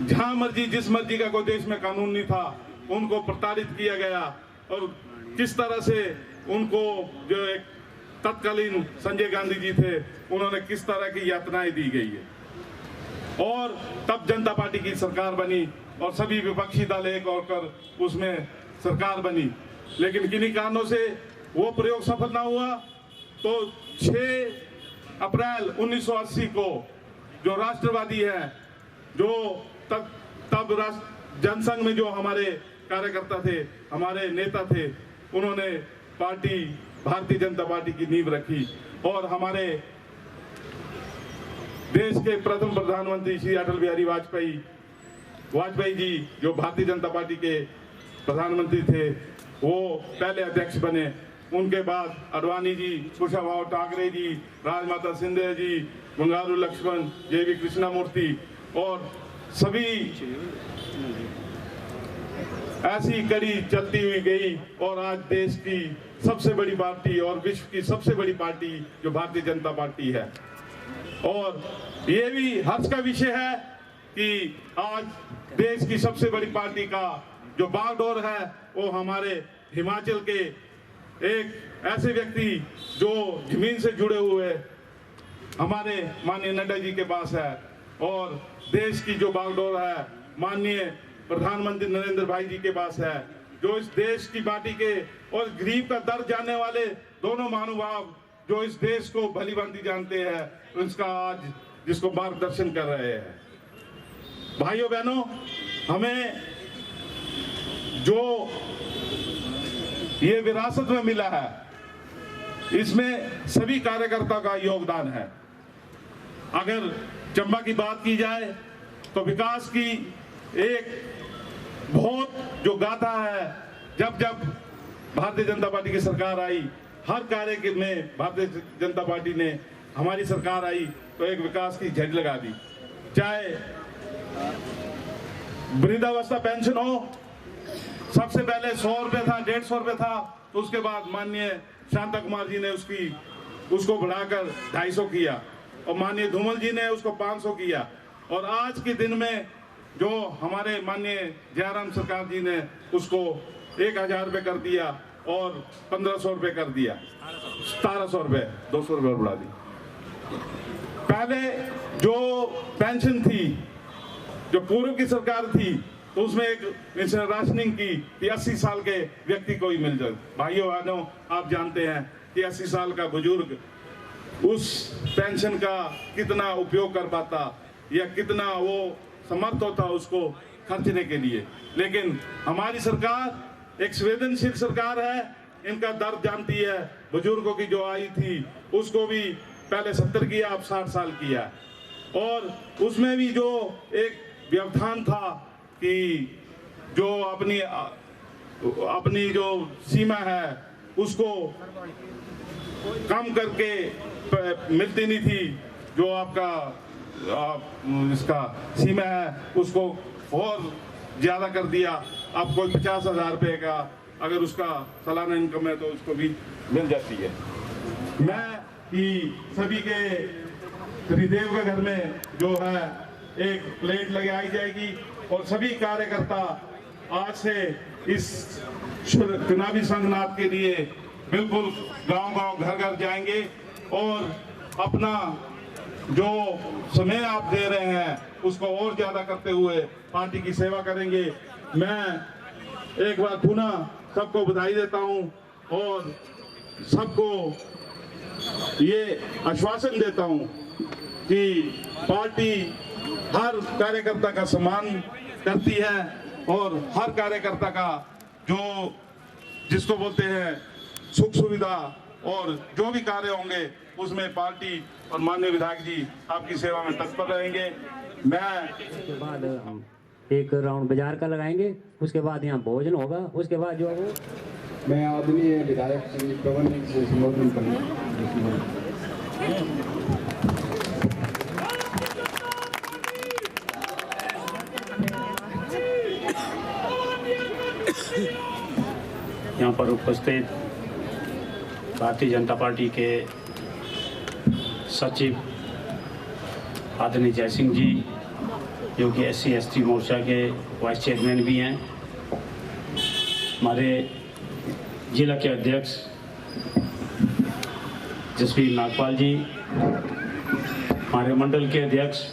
F: जहां मर्जी जिस मर्जी का कोई देश में कानून नहीं था उनको प्रताड़ित किया गया और किस तरह से उनको जो एक तत्कालीन संजय गांधी जी थे उन्होंने किस तरह की यातनाएं दी गई है। और तब जनता पार्टी की सरकार बनी और सभी विपक्षी दल एक होकर उसमें सरकार बनी। लेकिन किन्हीं कारणों से वो प्रयोग सफल ना हुआ। तो 6 अप्रैल 1980 को जो राष्ट्रवादी है, जो तब जनसंघ में जो हमारे कार्यकर्ता थे, हमारे नेता थे, उन्होंने पार्टी भारतीय जनता पार्टी की नींव रखी और हमारे देश के प्रथम प्रधानमंत्री श्री अटल बिहारी वाजपेयी जी जो भारतीय जनता पार्टी के प्रधानमंत्री थे, वो पहले अध्यक्ष बने। उनके बाद अडवाणी जी, कुशाभाऊ ठाकरे जी, राजमाता सिंधिया जी, बंगारू लक्ष्मण, जेवी कृष्णमूर्ति और सभी ऐसी कड़ी चलती हुई गई और आज देश की सबसे बड़ी पार्टी और विश्व की सबसे बड़ी पार्टी जो भारतीय जनता पार्टी है। और ये भी हर्ष का विषय है कि आज देश की सबसे बड़ी पार्टी का जो बागडोर है वो हमारे हिमाचल के एक ऐसे व्यक्ति जो जमीन से जुड़े हुए हमारे माननीय नड्डा जी के पास है। और देश की जो बागडोर है माननीय प्रधानमंत्री नरेंद्र भाई जी के पास है, जो इस देश की माटी के और गरीब का दर्द जानने वाले दोनों महानुभाव जो इस देश को भली भांति जानते हैं, उसका आज जिसको मार्गदर्शन कर रहे हैं। भाइयों बहनों, हमें जो ये विरासत में मिला है, इसमें सभी कार्यकर्ता का योगदान है। अगर चंबा की बात की जाए तो विकास की एक बहुत जो गाथा है, जब जब भारतीय जनता पार्टी की सरकार आई, हर कार्य में भारतीय जनता पार्टी ने, हमारी सरकार आई तो एक विकास की झड़ी लगा दी। चाहे वृद्धावस्था पेंशन हो, सबसे पहले 100 रुपये था, 150 रुपये था, तो उसके बाद माननीय शांता कुमार जी ने उसको बढ़ाकर 250 किया, और माननीय धूमल जी ने उसको 500 किया, और आज के दिन में जो हमारे माननीय जयराम सरकार जी ने उसको 1000 रुपये कर दिया और 1500 रुपये कर दिया, 1700 रुपये, 200 रुपये बढ़ा दी। पहले जो पेंशन थी, जो पूर्व की सरकार थी, तो उसमें एक राशनिंग की कि 80 साल के व्यक्ति को ही मिल जाए। भाइयों बहनों, आप जानते हैं कि 80 साल का बुजुर्ग उस पेंशन का कितना उपयोग कर पाता या कितना वो समर्थ होता उसको खर्चने के लिए। लेकिन हमारी सरकार एक संवेदनशील सरकार है, इनका दर्द जानती है। बुजुर्गों की जो आयु थी उसको भी पहले 70 किया, अब 60 साल किया, और उसमें भी जो एक व्यवधान था कि जो अपनी जो सीमा है उसको कम करके मिलती नहीं थी, जो आपका इसका सीमा है उसको और ज्यादा कर दिया। अब कोई 50,000 रुपये का अगर उसका सालाना इनकम है तो उसको भी मिल जाती है। मैं कि सभी के त्रिदेव के घर में जो है एक प्लेट लगाई जाएगी, और सभी कार्यकर्ता आज से इस चुनावी संगनाद के लिए बिल्कुल गांव-गांव, घर-घर जाएंगे, और अपना जो समय आप दे रहे हैं उसको और ज्यादा करते हुए पार्टी की सेवा करेंगे। मैं एक बार पुनः सबको बधाई देता हूं और सबको ये आश्वासन देता हूं कि पार्टी हर कार्यकर्ता का सम्मान करती है, और हर कार्यकर्ता का जो जिसको बोलते हैं सुख सुविधा और जो भी कार्य होंगे उसमें पार्टी और माननीय विधायक जी आपकी सेवा में तत्पर रहेंगे। मैं
A: उसके बाद हम एक राउंड बाजार का लगाएंगे, उसके बाद यहाँ भोजन होगा, उसके बाद जो है वो
C: मैं आदरणीय विधायक श्री पवन सिंह से संबोधन करूँगा।
G: यहाँ पर उपस्थित भारतीय जनता पार्टी के सचिव आदरणीय जय सिंह जी, जो कि SC/ST मोर्चा के वाइस चेयरमैन भी हैं, हमारे जिला के अध्यक्ष जसवीर नागपाल जी, हमारे मंडल के अध्यक्ष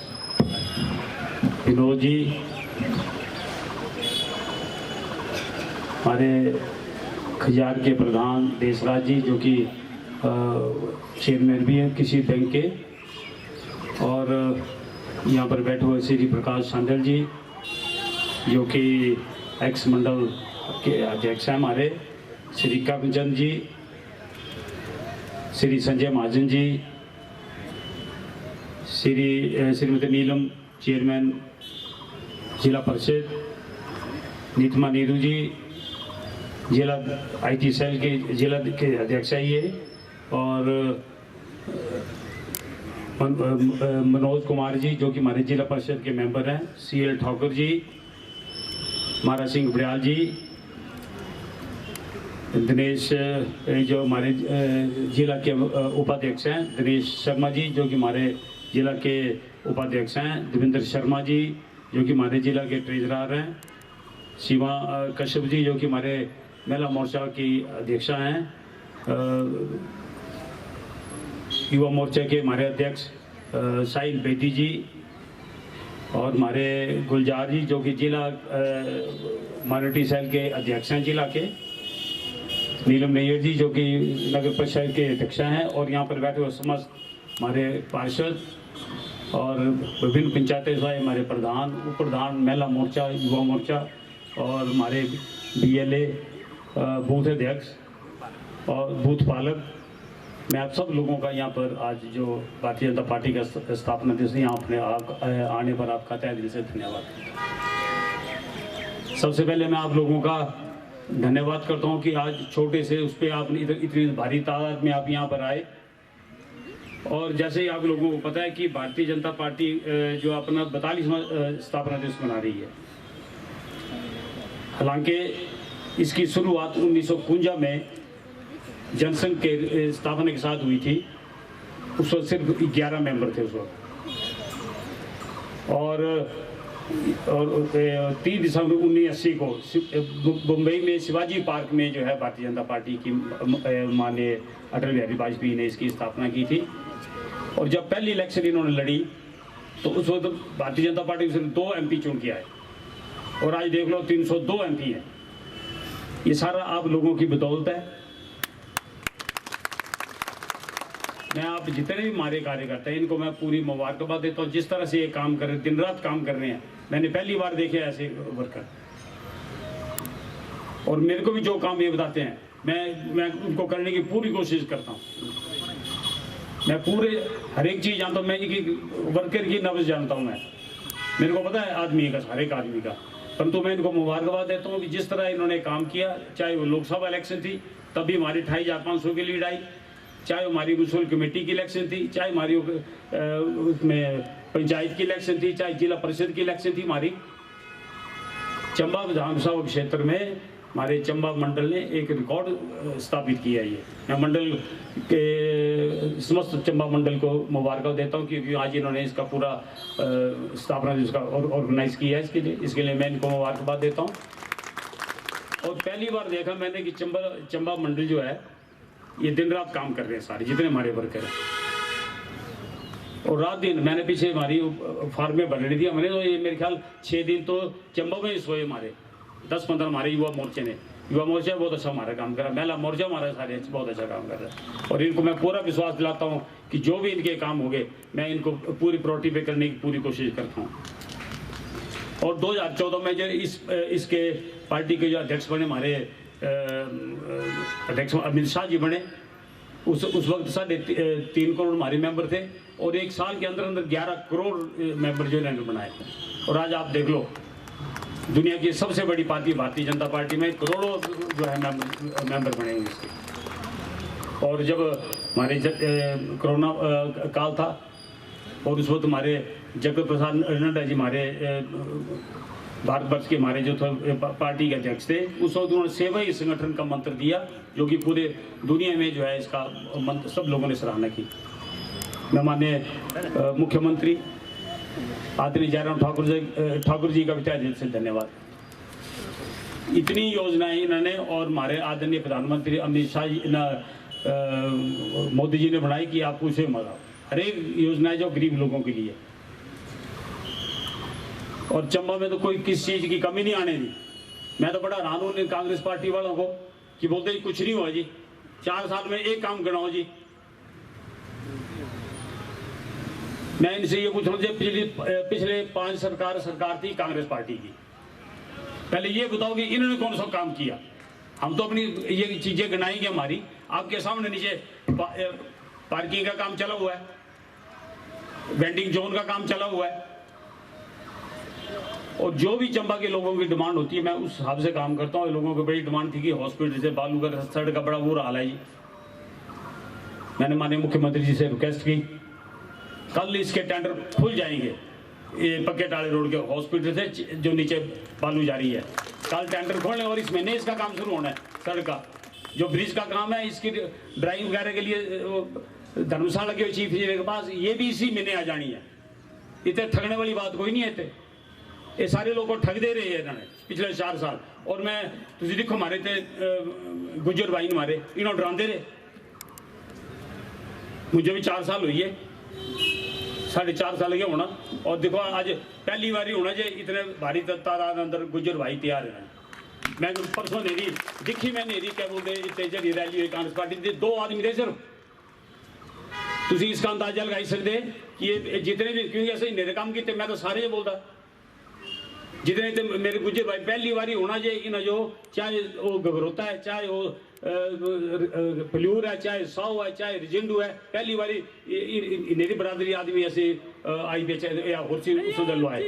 G: विनोद जी, हमारे खजार के प्रधान देशराज जी, जो कि चेयरमैन भी हैं किसी बैंक के, और यहाँ पर बैठे हुए श्री प्रकाश सांडल जी, जो कि एक्स मंडल के अध्यक्ष हैं हमारे, श्री कर्मचंद जी, श्री संजय महाजन जी, श्रीमती नीलम चेयरमैन जिला परिषद, नीतमा नीरू जी जिला IT सेल के जिला के अध्यक्ष है ये, और मनोज कुमार जी, जो कि हमारे जिला परिषद के मेंबर हैं, CL ठाकुर जी, मारा सिंह बड़ियाल जी, दिनेश जो हमारे जिला के उपाध्यक्ष हैं, दिनेश शर्मा जी, जो कि हमारे जिला के उपाध्यक्ष हैं, देवेंद्र शर्मा जी, जो कि हमारे जिला के ट्रेजरर हैं, सीमा कश्यप जी, जो कि हमारे महिला मोर्चा की अध्यक्षा हैं, युवा मोर्चा के हमारे अध्यक्ष साहिल बेदी जी, और हमारे गुलजार जी, जो कि जिला माइनॉरिटी सेल के अध्यक्ष हैं जिला के, नीलम नैयर जी जो कि नगर परिषद के अध्यक्ष हैं, और यहाँ पर बैठे हुए समस्त हमारे पार्षद और विभिन्न पंचायतें से हमारे प्रधान, उप प्रधान, महिला मोर्चा, युवा मोर्चा और हमारे BLA, बूथ अध्यक्ष और बूथ पालक, मैं आप सब लोगों का यहाँ पर आज जो भारतीय जनता पार्टी का स्थापना दिवस यहाँ अपने आने पर आपका तहे दिल से धन्यवाद। सबसे पहले मैं आप लोगों का धन्यवाद करता हूँ कि आज छोटे से उस पर आपने इतनी भारी तादाद में आप यहाँ पर आए। और जैसे ही आप लोगों को पता है कि भारतीय जनता पार्टी जो अपना 42वां स्थापना दिवस मना रही है, हालांकि इसकी शुरुआत 1951 में जनसंघ के स्थापना के साथ हुई थी। उस वक्त सिर्फ 11 मेंबर थे उस वक्त, और 3 दिसंबर 1980 को मुंबई में शिवाजी पार्क में जो है भारतीय जनता पार्टी की माननीय अटल बिहारी वाजपेयी ने इसकी स्थापना की थी। और जब पहली इलेक्शन इन्होंने लड़ी तो उस वक्त भारतीय जनता पार्टी सिर्फ 2 MP चुन के आए, और आज देख लो 302 MP हैं। ये सारा आप लोगों की बदौलत है। मैं आप जितने भी हमारे कार्यकर्ता हैं इनको मैं पूरी मुबारकबाद देता हूँ। जिस तरह से ये काम कर रहे, दिन रात काम कर रहे हैं, मैंने पहली बार देखे ऐसे वर्कर। और मेरे को भी जो काम ये बताते हैं मैं उनको करने की पूरी कोशिश करता हूँ। मैं पूरे हर एक चीज़ जानता हूँ, मैं एक वर्कर की नब्ज़ जानता हूँ। मेरे को पता है आदमी का, हर एक आदमी का, परंतु मैं इनको मुबारकबाद देता हूँ कि जिस तरह इन्होंने काम किया, चाहे वो लोकसभा इलेक्शन थी तभी हमारी 28,500 की लीड आई, चाहे हमारी म्यूनसिपल कमेटी की इलेक्शन थी, चाहे हमारी उसमें पंचायत की इलेक्शन थी, चाहे जिला परिषद की इलेक्शन थी। हमारी चंबा विधानसभा क्षेत्र में हमारे चंबा मंडल ने एक रिकॉर्ड स्थापित किया है। मैं मंडल के समस्त चंबा मंडल को मुबारकबाद देता हूँ क्योंकि आज इन्होंने इसका पूरा स्थापना जिसका ऑर्गेनाइज किया है। इसके लिए मैं इनको मुबारकबाद देता हूँ। और पहली बार देखा मैंने कि चंबा मंडल जो है ये दिन रात काम कर रहे हैं सारे जितने हमारे वर्कर हैं, और रात दिन। मैंने पीछे हमारी फार्म में बन रही थी, हमने तो ये मेरे ख्याल 6 दिन तो चंबा में ही सोए। हमारे 10-15 हमारे युवा मोर्चे ने, युवा मोर्चा बहुत अच्छा हमारा काम कर रहा है, महिला मोर्चा हमारा सारे बहुत अच्छा काम कर रहा है। और इनको मैं पूरा विश्वास दिलाता हूँ कि जो भी इनके काम हो गए मैं इनको पूरी प्रायोरिटी पे करने की पूरी कोशिश करता हूँ। और 2014 में जो इसके पार्टी के जो अध्यक्ष बने, हमारे अध्यक्ष अमित शाह जी बने, उस वक्त 3.5 करोड़ हमारे मेंबर थे, और 1 साल के अंदर 11 करोड़ मेंबर जो इन्होंने बनाए। और आज आप देख लो दुनिया की सबसे बड़ी पार्टी भारतीय जनता पार्टी में करोड़ों जो है मेंबर बने हुए इसके। और जब हमारे कोरोना काल था और उस वक्त हमारे जगत प्रसाद नड्डा जी हमारे भारतवर्ष के हमारे जो पार्टी के अध्यक्ष थे, उस वक्त उन्होंने सेवा ही संगठन का मंत्र दिया जो कि पूरे दुनिया में जो है इसका मंत्र सब लोगों ने सराहना की। मैं माननीय मुख्यमंत्री आदरणीय जयराम ठाकुर जी का भी तहे दिल से धन्यवाद। इतनी योजनाएं इन्होंने और हमारे आदरणीय प्रधानमंत्री अमित शाह जी मोदी जी ने बनाई कि आप पूछे मत। हर एक योजनाएं जो गरीब लोगों के लिए, और चंबा में तो कोई किस चीज की कमी नहीं आने दी। मैं तो बड़ा हैरान हूँ कांग्रेस पार्टी वालों को कि बोलते ही कुछ नहीं हुआ जी, 4 साल में एक काम गिनाओ जी। मैं इनसे ये पूछ रहा हूँ, पिछले 5 सरकार थी कांग्रेस पार्टी की, पहले ये बताओ कि इन्होंने कौन सा काम किया। हम तो अपनी ये चीजें गिनाएंगे हमारी, आपके सामने नीचे पार्किंग का काम चला हुआ है, वेंडिंग जोन का काम चला हुआ है, और जो भी चंबा के लोगों की डिमांड होती है मैं उस हिसाब से काम करता हूँ। लोगों की बड़ी डिमांड थी कि हॉस्पिटल से बालू का सड़क का बड़ा बुरा हाल है जी। मैंने माननीय मुख्यमंत्री जी से रिक्वेस्ट की, कल इसके टेंडर खुल जाएंगे, ये पक्के टाले रोड के हॉस्पिटल से जो नीचे बालू जा रही है, कल टेंडर खोलने और इस महीने इसका काम शुरू होना है। सड़क का जो ब्रिज का काम है, इसकी ड्राइंग वगैरह के लिए धर्मशाला के चीफ इंजीनियर के पास, ये भी इसी महीने आ जानी है। इतने ठगने वाली बात कोई नहीं है। ये सारे लोग को ठग दे रहे हैं इन्होंने पिछले 4 साल। और मैं तुझे देखो हमारे थे गुजर भाई हमारे, इन्होंने डराते रहे। मुझे भी 4 साल हुई है, 4.5 साल के होना। और देखो आज पहली बार ही होना चाहिए इतने भारी तादाद अंदर गुजर भाई तैयार है। मैं परसों नेरी दिखी, मैं नेरी क्या बोलते इतने जी रैली हुई कांग्रेस पार्टी के 2 आदमी थे सिर्फ। तुम इसका अंदाजा लगाई सकते कि ये जितने भी, क्योंकि ऐसे नेरे काम किए, मैं तो सारे बोलता जितने तो मेरे गुजर भाई पहली बारी होना चाहिए इन जो, चाहे वो घबरोता है, चाहे वो फलूर है, चाहे साहू है, चाहे रिजेंडू है, पहली बारी मेरी बरादरी आदमी ऐसे आई बेच या होसी सुंदर लो है।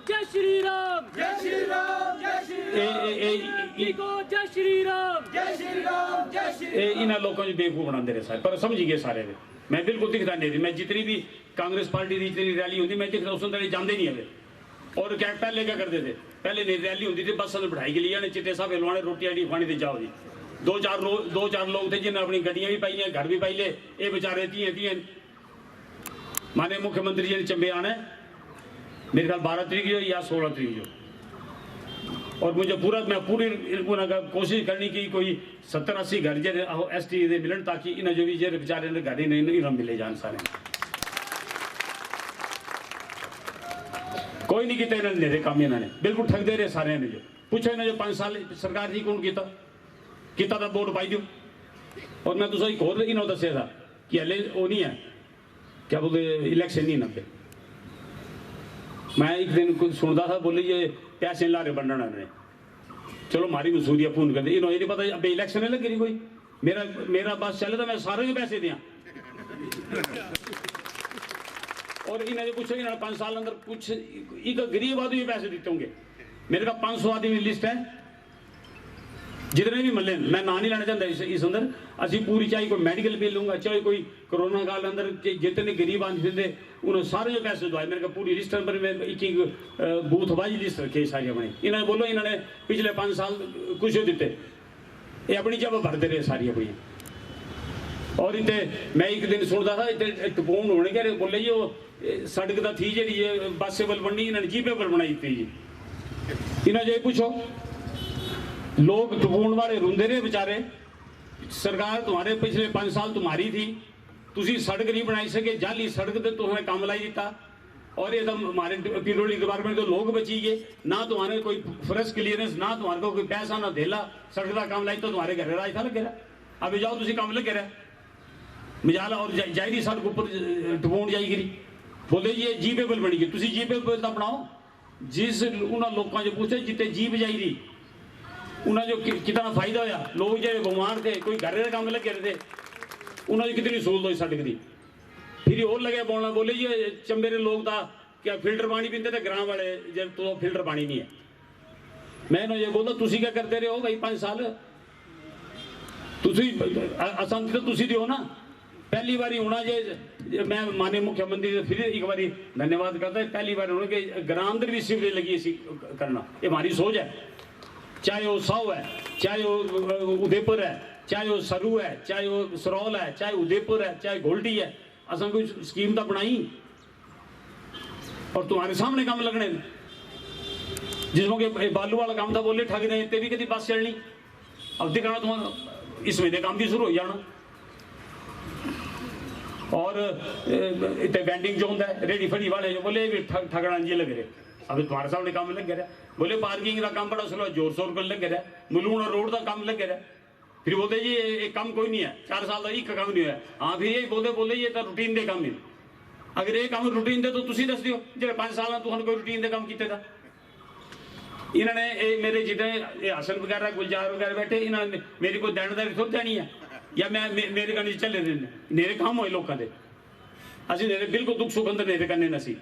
E: जय श्री राम, जय श्री राम, जय श्री राम, जय श्री राम, जय श्री राम, जय श्री।
G: इन लोगों को बेवकूफ बना दे रहे सारे, पर समझ गए सारे। मैं बिल्कुल दिखता नहीं थी, मैं जितनी भी कांग्रेस पार्टी की जितनी रैली होती मैं दिखता उस अंदर जानते नहीं है। और क्या पहले क्या करते थे, पहले नहीं रैली होती थी बस में बढ़ाई के लिए चिट्टे साहब हिलवाने, रोटी आटी खानी थी, जाओ जी। 2-4 लोग थे जिन्हें अपनी गड्डियां भी पाई हैं, घर भी पाई ले, ये बेचारे तीन माने मुख्यमंत्री जी ने चंबे आना है मेरे ख्याल 12 तरीक जो या 16 तरीक जो। और मुझे मैं पूरी कोशिश करनी की कोई 70-80 घर जे ST दे मिलन, ताकि इन जो भी जे बेचारे ने घर ही नहीं मिले जान सारे। कोई नहीं किया इन्होंने मेरे काम, इन्होंने बिल्कुल ठग दे रहे सारे ने। जो पूछो इन्हें जो 5 साल सरकार थी कौन किता था वोट पाई दो। और मैं तो एक होर इन्होंने दसिया था कि हले वो नहीं है क्या बोलते इलेक्शन नहीं ना। मैं एक दिन कुछ सुनता था, बोले ये पैसे ला रहे बनना ने, चलो हमारी मसूरिया पूर्ण कर दी। इन्होंने ये नहीं पता अब इलेक्शन नहीं लगी कोई, मेरा बस चले तो मैं सारे के पैसे दिया। और इन्हें पूछो इन्होंने 5 साल अंदर कुछ एक गरीब आदमी पैसे देते होंगे। मेरे का 500 आदमी लिस्ट है जितने भी मल्ले, मैं ना नहीं लेना चाहता इस अंदर। असं पूरी चाहे कोई मेडिकल बिल लूंगा, चाहे कोई कोरोना काल अंदर जितने गरीब आदमी थे उन्होंने सारे जो पैसे दवाए। मेरे का पूरी लिस्ट नंबर में एक बूथ वाइज लिस्ट रखी सारी अपनी। इन्होंने बोलो इन्होंने पिछले 5 साल कुछ दिते, ये अपनी जब भरते रहे सारी अपनी। और इतने मैं एक दिन सुनता था इतने टपून होने के बोले जी वो सड़क का थी जी बसेबल बननी, इन्होंने जीपेबल बनाई थी जी। इन्हें जो पूछो लोग टपून वाले रोंदे रहे बेचारे, सरकार तुम्हारे पिछले 5 साल तुम्हारी थी, तुसी सड़क नहीं बनाई सके, जाली सड़क तो तुम्हें काम लाई दिता। और ये तो हमारे पीरोली डिपार्टमेंट तो लोग बची गए, ना तुम्हारे कोई फर्स्ट क्लियरेंस, ना तुम्हारे को कोई पैसा ना धेला, सड़क का काम लाई तो तुम्हारे घर राज था लगे रहा। अब जाओ तुम काम लगे रहा मजाला और जायरी सड़क ऊपर टपून जाई गिरी, बोले ये जीपेबल बनी गई। तुम जीपेबल तो बनाओ जिस उन्होंने लोगों से पूछे जितने जीप जाई रही उन्हें जो कितना फायदा होया। लोग जो बीमार थे कोई घर के काम लगे रहे थे उन्होंने कितनी सहूलत हुई सड़क की। फिर और लगे बोलना, बोले ये चंबे के लोग था क्या फिल्टर पानी पीते थे ग्राम वाले, जब तो फिल्टर पानी नहीं है। मैं ये बोलता तुसी क्या करते रहे हो भाई 5 साल, असंत तो तुसी दियो ना। पहली बारी होना जे मैं माननीय मुख्यमंत्री से फिर एक बारी धन्यवाद करता है, पहली बार होने के ग्राम अंदर भी सीवरेज लगी इसी करना, ये हमारी सोच है। चाहे वो साहू है, चाहे वो उदयपुर है, चाहे वो सरू है, चाहे वो सरौल है, चाहे उदयपुर है, चाहे गोल्डी है, असं कोई स्कीम तो बनाई और तुम्हारे सामने काम लगने। जिसमें कि बालू वाला काम था बोले ठग रहे इतने भी कभी बस चलनी, अब दिखाना तुम इस महीने काम भी शुरू हो जाना। और इतने बैंडिंग जो होता है रेडी फड़ी वाले जो बोले भी ठगना जी लग रहे, अभी तुम्हारे सामने काम लग रहा। बोले पार्किंग का काम बड़ा स्लो जोर शोर कर लग रहा, मुलूना रोड का काम लग रहा। फिर बोलते जी ये काम कोई नहीं है, 4 साल का एक काम नहीं है। हाँ फिर यही बोले ये तो रूटीन दे काम नहीं। अगर ये काम रूटीन दे तो तुम दस दियो जो 5 साल तुम कोई रूटीन दे काम किए था। इन्होंने मेरे जितने हसन वगैरह गुलजार वगैरह बैठे इन्होंने मेरी कोई देनदारी थोड़ी देनी है या मैं मेरे कन्ने चले देने मेरे काम होए लोगों के असी मेरे बिल्कुल दुख सुख अंदर मेरे कन्ने नसी।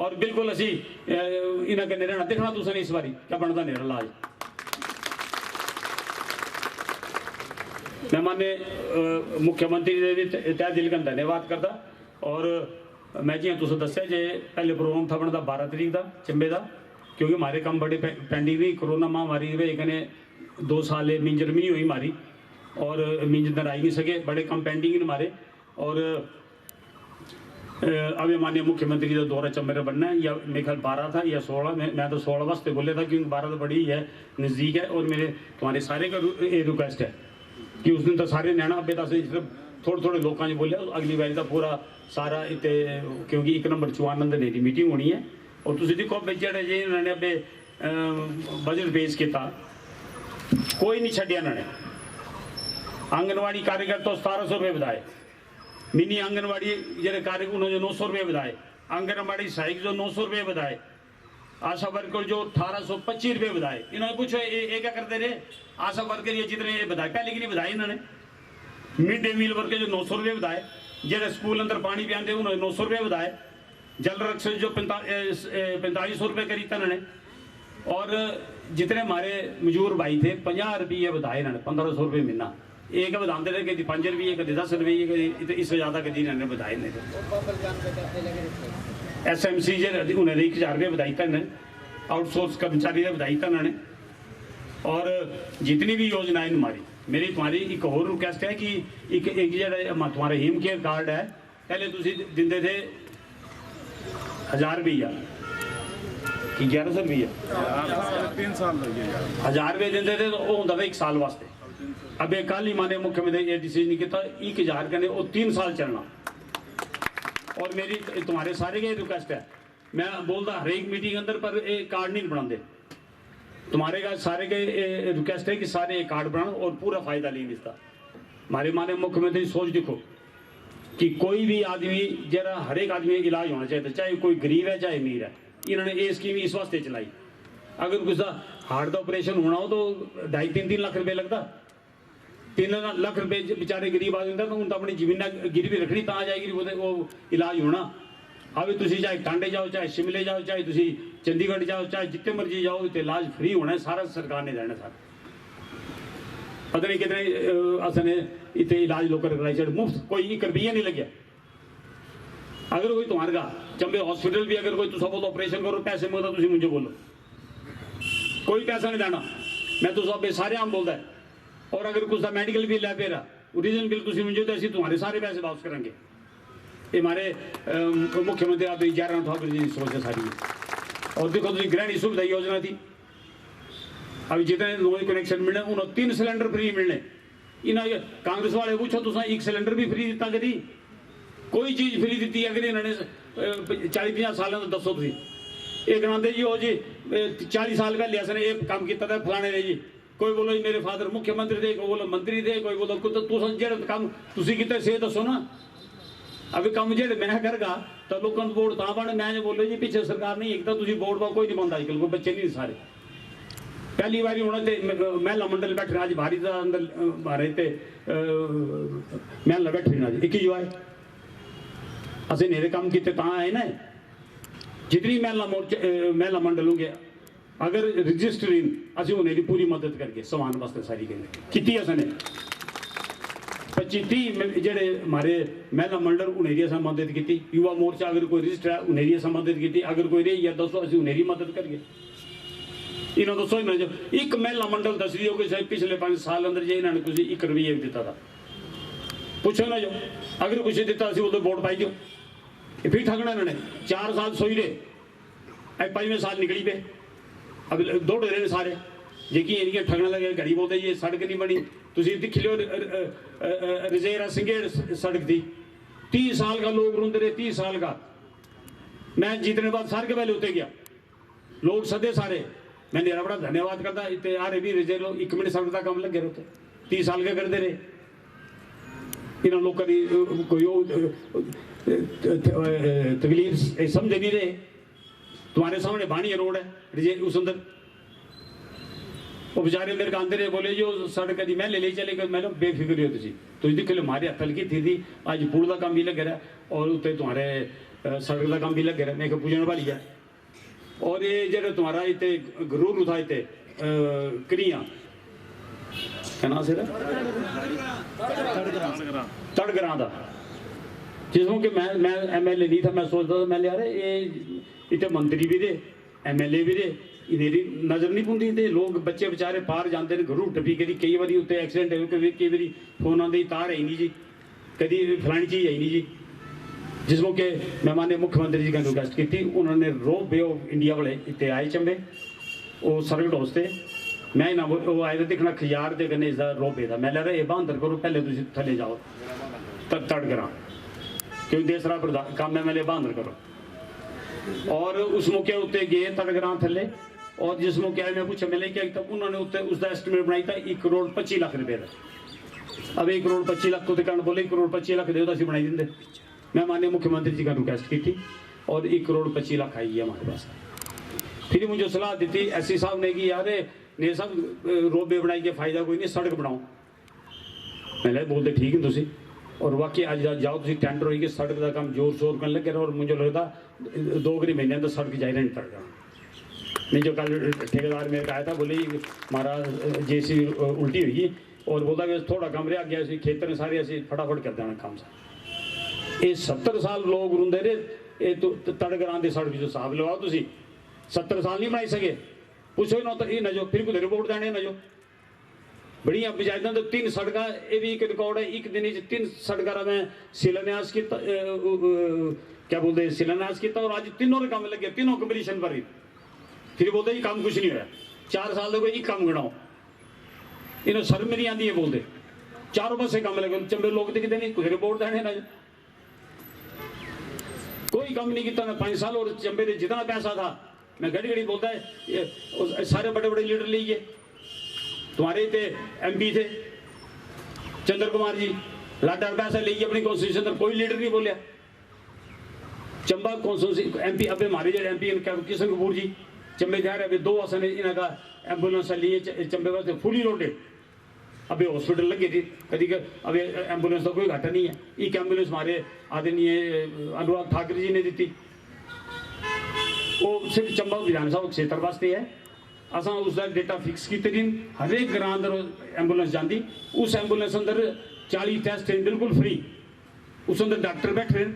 G: और बिल्कुल असी इन्हें कन्ने रहना देखना तुसा इस बारी क्या बनता मेरा इलाज। मैं माने मुख्यमंत्री ने भी तय दिल का धन्यवाद करता। और मैं जी तुसें दस्या जे पहले प्रोग्राम था बनता 12 तरीक का चंबे का, क्योंकि हमारे काम बड़े पेंडिंग भी कोरोना महामारी की वजह कने 2 साल मिंजर भी नहीं हुई हमारी और मिंजर आई नहीं सके, बड़े काम पेंडिंग ही हमारे। और अब माननीय मुख्यमंत्री का दौरा चंबे बनना है या मेरे ख्याल 12 था या 16, मैं तो 16 वास्ते बोले था क्योंकि 12 तो बड़ी है नज़दीक है। और मेरे तुम्हारे सारे का ये रिक्वेस्ट है कि उस दिन तो सारे नैना अबे तो सिर्फ थोड़े लोगों ने बोले, अगली बारी का पूरा सारा इतने क्योंकि 1 नंबर चुआन अंदर मीटिंग होनी है। और तुम देखो अब जे इन्होंने अबे बजट पेश किया कोई नहीं छड्डिया इन्होंने। आंगनवाड़ी कार्यकर्ता तो 1700 रुपये ਵਧਾਏ, मिनी आंगनवाड़ी ਜਿਹੜੇ कार्यकर्ता उन्होंने 900 रुपये ਵਧਾਏ, आंगनवाड़ी सहायक जो 900 रुपये ਵਧਾਏ, आशा वर्कर जो 1825 रुपये ਵਧਾए। इन्होंने पूछो ये क्या करते रहे? आशा वर्कर ये जितने ਵਧਾए पहले की नहीं ਵਧਾए इन्होंने। मिड डे मील वर्कर जो 900 रुपये ਵਧਾए, जो स्कूल अंदर पानी पियाते उन्होंने 900 रुपये ਵਧਾए, जल रक्षक जो 4500 रुपये करी था इन्होंने। और जितने हमारे मजदूर भाई थे 50 रुपये ਵਧਾए इन्होंने, 1500 रुपये महीना। एक बताते रहे कभी 5 रुपये, कभी 10 रुपये, कभी इससे ज़्यादा कभी इन्होंने ਵਧਾए नहीं थे। SMC जो उन्हें 1000 रुपये ਵਧਾई था इन्हें, आउटसोर्स कर्मचारी ने ਵਧਾई था इन्होंने। और जितनी भी योजनाएं हमारी, मेरी तुम्हारी एक और रिक्वेस्ट है कि एक जो तुम्हारा हिम केयर कार्ड है, पहले तुम देंगे थे 1000 रुपया कि 1100 रुपया,
F: 3 साल लगे
G: 1000 रुपये देंगे थे तो वो होंगे 1 साल वास्ते। अब एक कल ही माने मुख्यमंत्री ये डिसीजन किया 1000 का वो 3 साल चलना। और मेरी तुम्हारे सारे के रिक्वेस्ट है, मैं बोलता हर एक मीटिंग अंदर पर एक कार्ड नहीं बनाते, तुम्हारे का सारे के रिक्वेस्ट है कि सारे एक कार्ड बनाओ और पूरा फायदा लें इसका। हमारे माने मुख्यमंत्री सोच देखो कि कोई भी आदमी जरा हर एक आदमी इलाज होना चाहिए, चाहे कोई गरीब है चाहे अमीर है। इन्होंने ये स्कीम इस वास्ते चलाई, अगर कुछ हार्ट का ऑपरेशन होना हो तो 2.5-3 लाख रुपये लगता, 3 लाख रुपये बेचारे गरीब आदमी तो उन अपनी जमीन गिरवी रखनी ता जाएगी वो इलाज होना। अब तुम चाहे टांडे जाओ, चाहे शिमले जाओ, चाहे तुम चंडीगढ़ जाओ, चाहे जितने मर्जी जाओ, तो इलाज फ्री होना है, सारा सरकार ने देना। सारा पता नहीं कितने असने इतने इलाज लोग कराई चढ़ मुफ्त, कोई 1 रुपया नहीं लगे। अगर कोई तुम्हारे का चंबे हॉस्पिटल भी अगर कोई तुम बोलो ऑपरेशन करो पैसे मंगता तुम मुझे बोलो, कोई पैसा नहीं देना, मैं तो सब सारे आम बोलता है। और अगर कुछ मेडिकल बिल है पेरा ओरिजिनल बिल तुम मुझे तो ऐसे तुम्हारे सारे पैसे वापस करेंगे। ये हमारे मुख्यमंत्री आप जयराम ठाकुर जी की सोच है सारी। और देखो तुम गृहिणी सुविधा योजना थी, अभी जितने नए कनेक्शन मिलने उन्होंने 3 सिलेंडर फ्री मिलने। इन्होंने कांग्रेस वाले पूछो तुम 1 सिलेंडर भी फ्री दिता कभी? कोई चीज़ फ्री दी अगर इन्होंने 40-50 साल तो दसो तुम। एक कहते जी वो जी 40 साल पहले असने ये काम किया था फलाने ने जी, कोई बोलो जी मेरे फादर मुख्यमंत्री थे, कोई बोलो मंत्री थे, कोई बोलो तुम जो काम तुम किते से दसो ना। अभी कम जो मैं करगा तो लोगों को वोट ता पाने, मैं जो बोलो जी पीछे सरकार नहीं एक तो वोट पाओ कोई नहीं पाता अजकल, कोई बच्चे नहीं सारे। पहली बारी होना तो महिला मंडल बैठे आज भारी अंदर मारे थे महिला बैठे आज 21 जो है असं नेरे काम किए ता है ना। जितनी महिला मंडल होंगे अगर रजिस्टर इन असं उन्हें पूरी मदद करके समान वास्ते सारी की असने 25-30 जेडे हमारे महिला मंडल उन्हें अस मदद की। युवा मोर्चा अगर कोई रजिस्टर है उन्हें अस मदद की, अगर कोई रही है दसो असं उन्हें मदद करिए। इन्होंने दसो इन्होंने जो एक महिला मंडल दस रही हो कि पिछले 5 साल अंदर जो इन्होंने कुछ 1 रुपया भी दिता था, पूछो ना जो अगर कुछ दिता असं उधर वोट पाई दो। फिर ठगना इन्होंने 4 साल सोई रहे, 5वें साल निकली पे अब दौड़ रहे सारे जेकी इनके ठगना लगे। घड़ी बोलते ये सड़क नहीं बनी, तुम दिख लो रजेरा सिंगेड़ सड़क थी 30 साल का लोग रोंदे रहे 30 साल का। मैं जीतने बाद सारे के पहले उतरे गया, लोग सदे सारे, मैं मेरा बड़ा धन्यवाद करता इतने आ रहे भी रजे लो 1 मिनट सड़क का कम लगे रहते 30 साल के करते रहे। इन्होंने लोग कभी कोई तकलीफ समझ नहीं रहे। तुम्हारे सामने बानी रोड है रिजे उस अंदर वो बेचारे मेरे आंदे रहे बोले जो सड़क कभी मैं ले चले गए, मैं बेफिक्र हो तुम दिख लो हमारे हत्थल की थी आज पुल का काम भी लगे रहा और उत्ते तुम्हारे सड़क का काम भी लगे रहा, मैं पूजन वाली है। और ये जो तुम्हारा इतने गरूर था इतने क्रिया क्या नाम से तड़गरा था जिसमें कि मैं MLA नहीं था, मैं सोचता था मैं यार ये इतने मंत्री भी थे MLA भी थे इन्हें नजर नहीं पुंदी थे। लोग बच्चे बेचारे पार जाते हैं घरू टपी कभी कई बार उत्ते एक्सीडेंट है कई बार फोन आते तार है नहीं जी, कभी फलानी चीज़ है नहीं जी। जिसमें कि मैं माननीय मुख्यमंत्री जी का रिक्वेस्ट की थी, उन्होंने रोप वे ऑफ इंडिया वाले इतने आए चंबे वो सर्किट हाउस से मैं ना वो आए थे दिखना खियार के कन्ने इसका रोप वे था। मैं लगा ये बहादर करो पहले तुम थले जाओ तड़गरा क्योंकि दूसरा काम है मैं बहादर करो। और उस मौके उत्ते गए तड़गरा थले और जिस मौके आए मैं पूछा मिले क्या तब उन्होंने उसका एस्टिमेट बनाई था 1 करोड़ 25 लाख रुपए का। अब 1 करोड़ 25 लाख को दुकान बोले 1 करोड़ 25 लाख दे तो असं बनाई देंगे। मैं माननीय मुख्यमंत्री जी का रिक्वेस्ट की थी और 1 करोड़ 25 लाख आई है हमारे पास। फिर मुझे सलाह दी थी एससी साहब ने कि यार ने सब रोबे बनाई के फायदा कोई नहीं, सड़क बनाओ। मैं बोलते ठीक है तुम और वाकई अज जाओ तुम टेंडर होगी सड़क का काम जोर शोर कर लगे और मुझे लगता 2 महीने तो सड़क जाए नहीं तक नहीं। जो कल ठेकेदार मेरे का आया था बोले हमारा जेसी उल्टी हुई और बोलता कि थोड़ा कम रहा गया खेतर सारे असी फटाफट कर देना काम सा। ये 70 साल लोग रोंदे रहे ये तो तड़गरां की सड़क जो हिसाब लगाओ तुम 70 साल नहीं बनाई सके पूछो ना तो ये ना जो फिर कुछ रिपोर्ट देने ना जो बड़िया पंचायतों तो 3 सड़क ये भी एक रिकॉर्ड है। एक दिन 3 सड़क का मैं शिलान्यास किया क्या बोलते शिलान्यास किया और आज तीनों काम लगे, तीनों कंपटीशन पर ही। फिर बोलते ये काम कुछ नहीं होया 4 साल हो गए एक काम गिनाओ। इन्हें शर्म नहीं आती है बोलते 4 पासे काम लगे। चंबे लोग दिखते नहीं कुछ रिपोर्ट देने ना कोई काम नहीं किया। मैं 5 साल और चंबे में जितना पैसा था मैं घड़ी घड़ी बोलता है सारे बड़े बड़े लीडर लीजिए। तुम्हारे थे MP थे चंद्र कुमार जी लाटा पैसा लीजिए अपनी कॉन्स्टिट्यूशन तक कोई लीडर नहीं बोलिया। चंबा कॉन्स्टिट्यूंसी MP अब हमारे जो MP किशन कपूर जी चंबे जा रहे अभी 2 आसन इन्हों का एम्बुलेंस लिए चंबे वास्ते फुली लोडेड। अभी हॉस्पिटल लगे थी कभी अभी एम्बुलेंस का कोई घाटा नहीं है। एक एम्बुलेंस हमारे आदरणीय अनुराग ठाकरे जी ने दी थी वो सिर्फ चंबा विधानसभा क्षेत्र वास्ते है। असा उसका डेटा फिक्स किए दिन हर एक ग्रां अंदर एम्बुलेंस जाती। उस एम्बुलेंस अंदर 40 टेस्ट हैं बिल्कुल फ्री। उस अंदर डॉक्टर बैठे हैं,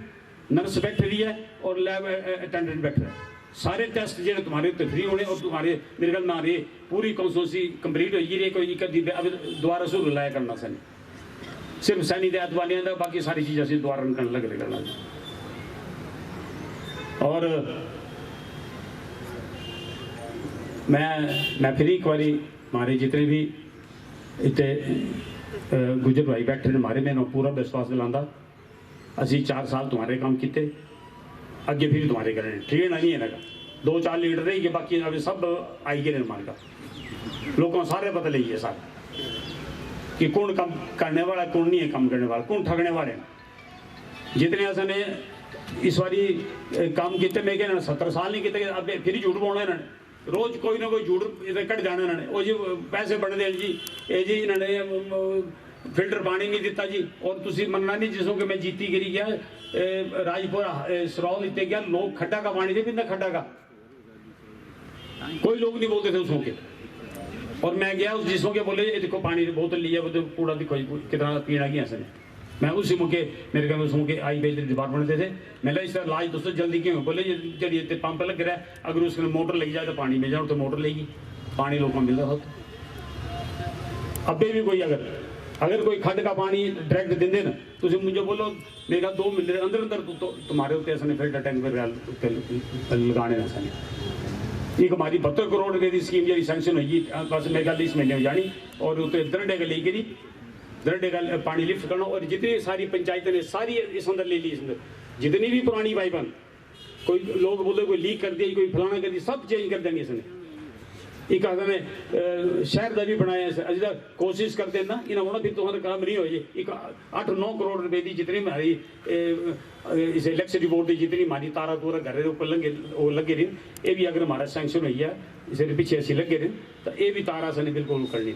G: नर्स बैठ रही है और लैब अटेंडेंट बैठ रहे हैं। सारे टेस्ट जो तुम्हारे उत्ते फ्री होने और तुम्हारे मेरे ख्याल ना रहे पूरी कॉन्स्टिट्यूंसी कंप्लीट होगी रही कोई अब दोबारा शुरू लाया करना सन सिर्फ सैनी दे वाले का बाकी सारी चीज़ असं दोबारा करने लग रहे करना। और मैं फिर एक बारी हमारे जितने भी इतने गुजर भाई बैठे ने हमारे मैंने पूरा विश्वास दिलाता असी 4 साल तुम्हारे काम किए अगे फिर तुम्हारे करें ठीक नहीं है ना 2-4 लीडर रही बाकी अभी सब आई गए निर्माण का लोगों सारे पता लीजिए सारे कि कौन काम करने वाला कौन नहीं है काम करने वाला कौन ठगने वाले जितने ऐसा ने इस बारी काम किए मैं क्या 70 साल नहीं किए अब फिर झूठ बोलना इन्होंने रोज कोई ना कोई झूठ कट जाना इन्होंने वो जी पैसे बढ़ते जी ये जी इन्होंने फिल्टर पानी नहीं दिता जी और तुम मनना नहीं जिसों कि मैं जीती गिरी गया राजपुर सरौल इतने गया लोग खड्डा का पानी थे बिंदा खड्डा का कोई लोग नहीं बोलते थे उसों के और मैं गया उस जिसों के बोले देखो पानी की बोतल लिया वो पूरा देखो कितना पीना गया सने मैं उसी मौके मेरे घर में उस मौके आई बेच डिपार्टमेंट थे मैं इस तरह लाज दोस्तों जल्दी क्यों बोले जी पंप लग रहा है अगर उसमें मोटर लगी जाए तो पानी मिल जाए तो मोटर लेगी पानी लोगों को मिलता हो अबे भी कोई अगर कोई खड्ड का पानी डायरेक्ट देंगे ना तुम मुझे बोलो मेरा 2 महीने अंदर अंदर तुम्हारे उत्ते असने फिल्टर टैंक पर लगाने ना सने एक हमारी 72 करोड़ रुपए की स्कीम जी सैंक्शन हुई बस मेरे ख्याल 20 महीने हो जानी और उत्ते दरडे का लेके दरडे का पानी लिफ्ट करना और जितनी सारी पंचायतें ने सारी इस अंदर ले ली इस अंदर जितनी भी पुरानी पाइपें कोई लोग बोले कोई लीक कर दिया कोई फलाना कर दिया सब चेंज कर देंगे इसने एक आगे में शहर का भी बनाया अभी तक कोशिश करते हैं ना इन्हें होना फिर तुम्हारा काम नहीं हो एक 8-9 करोड़ रुपए की जितनी हमारी इस इलेक्ट्रिसिटी बोर्ड की जितनी हमारी तारा तूरा घर के ऊपर लगे रही ये भी अगर हमारा सैंक्शन हुई है इसे पीछे ऐसी लगे रही तो ये भी तारा से बिल्कुल करनी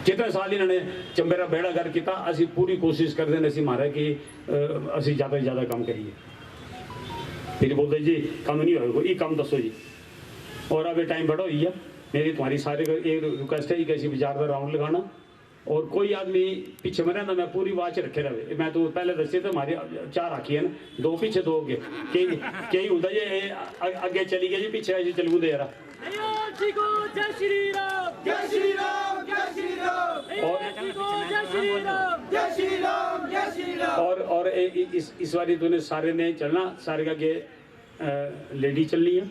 G: जितने साल इन्होंने चंबेरा बेड़ा घर किया असी पूरी कोशिश करते हैं असी मारा कि असी ज़्यादा से ज़्यादा काम करिए फिर बोलते जी काम नहीं होगा ये काम दसो जी और अब टाइम बड़ा हुई है मेरी तुम्हारी सारे एक रिक्वेस्ट है कैसी विचार का राउंड लगाना और कोई आदमी पीछे में रहना मैं पूरी वाच रखे रहे मैं तो पहले दसे तो हमारे 4 आखी है ना 2 पीछे 2 अगे कई होता जी अगे चली गया जी पीछे ऐसे चलू दे यार
E: जय श्री राम जय श्री राम जय श्री राम
G: और इस बारी तूने सारे ने चलना सारे का लेडी चलनी है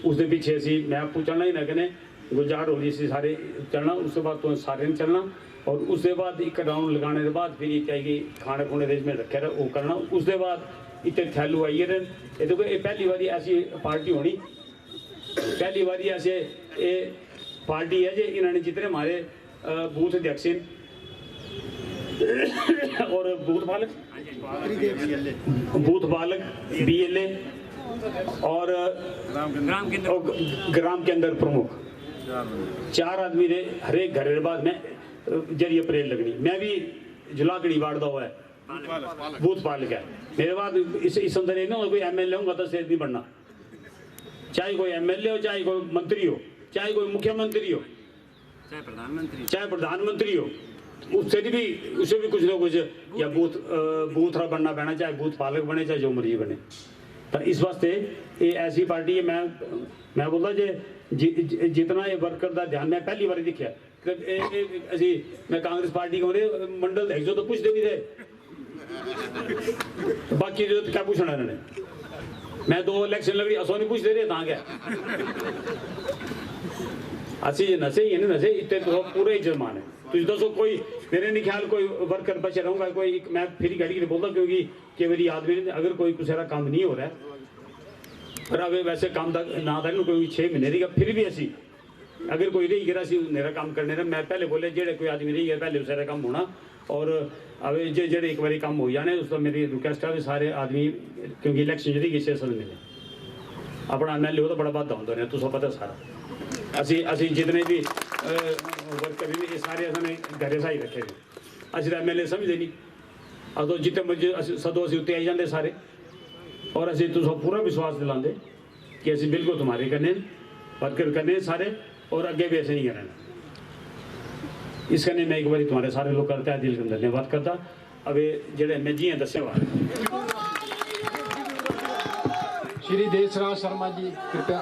G: उसके पीछे असी मैं आपको चलना ही ना कहने गुलजार हो रही सी सारे चलना उसके बाद तो सारे ने चलना और उसके बाद एक राउंड लगाने के बाद फिर कहेगी खाने खुने देश में रखे रहे वो करना उसके बाद इतने थैलू आइए रहे देखो ये पहली बारी ऐसी पार्टी होनी पहली बारी ऐसे ये पार्टी है जो इन्होंने जितने हमारे बूथ अध्यक्ष और बूथ पालक BLA और ग्राम के अंदर प्रमुख 4 आदमी ने हर एक घर बाद में जरिए परेड लगनी। मैं भी जुलाकड़ी वार्ड हुआ है बूथ पालक है मेरे बाद इस अंदर ना कोई MLA होगा तो सेठ नहीं बनना, चाहे कोई MLA हो, चाहे कोई मंत्री हो, चाहे कोई मुख्यमंत्री हो, चाहे प्रधानमंत्री हो, उससे भी कुछ ना कुछ या बूथ बनना पैना, चाहे बूथ पालक बने, चाहे जो मर्जी बने। तो इस वास्ते ये ऐसी पार्टी है। मैं बोलता जे जितना ये वर्कर का ध्यान मैं पहली बार देखा असी मैं कांग्रेस पार्टी को मंडल देख जो तो पूछते भी थे बाकी जो क्या पूछना इन्होंने। मैं 2 इलेक्शन लग रही असो नहीं पूछते रहे कहाँ क्या असी ये नशे ये नहीं नशे इतने तो पूरे ही जमान है। तुझ दसो कोई मेरे नहीं ख्याल कोई वर्कर बचे रहूंगा कोई मैं फिर गाड़ी के लिए बोलता क्योंकि कि मेरी आदमी अगर कोई कुछ ऐसा काम नहीं हो रहा है पर अब वैसे काम तक ना था कोई 6 महीने रही फिर भी ऐसी अगर कोई रही गिरा सी मेरा काम करने ना मैं पहले बोले जेड़े कोई आदमी रही है पहले सारा काम होना और अब जेड़े एक बारी काम हो जाने उसका मेरी रिक्वेस्ट है सारे आदमी क्योंकि इलेक्शन जी किसी असल मिले अपना MLA हो तो बड़ा बात होता है तुझे पता सारा असी जितने भी वर्कर ये सारे असने घरे सा ही रखे असं तो MLA समझते नहीं अब तो जितने मर्जी सदों असी उत्ते आई जाते सारे और असी तुझे पूरा विश्वास दिलाते कि असी बिल्कुल तुम्हारे करने वर्कर करने सारे और अगे भी ऐसे नहीं करना। इस करने मैं एक बार तुम्हारे सारे लोग करते हैं दिल के अंदर धन्यवाद करता। अब जेडे मैं जी हैं दसे बार
C: श्री देशराज शर्मा जी कृपया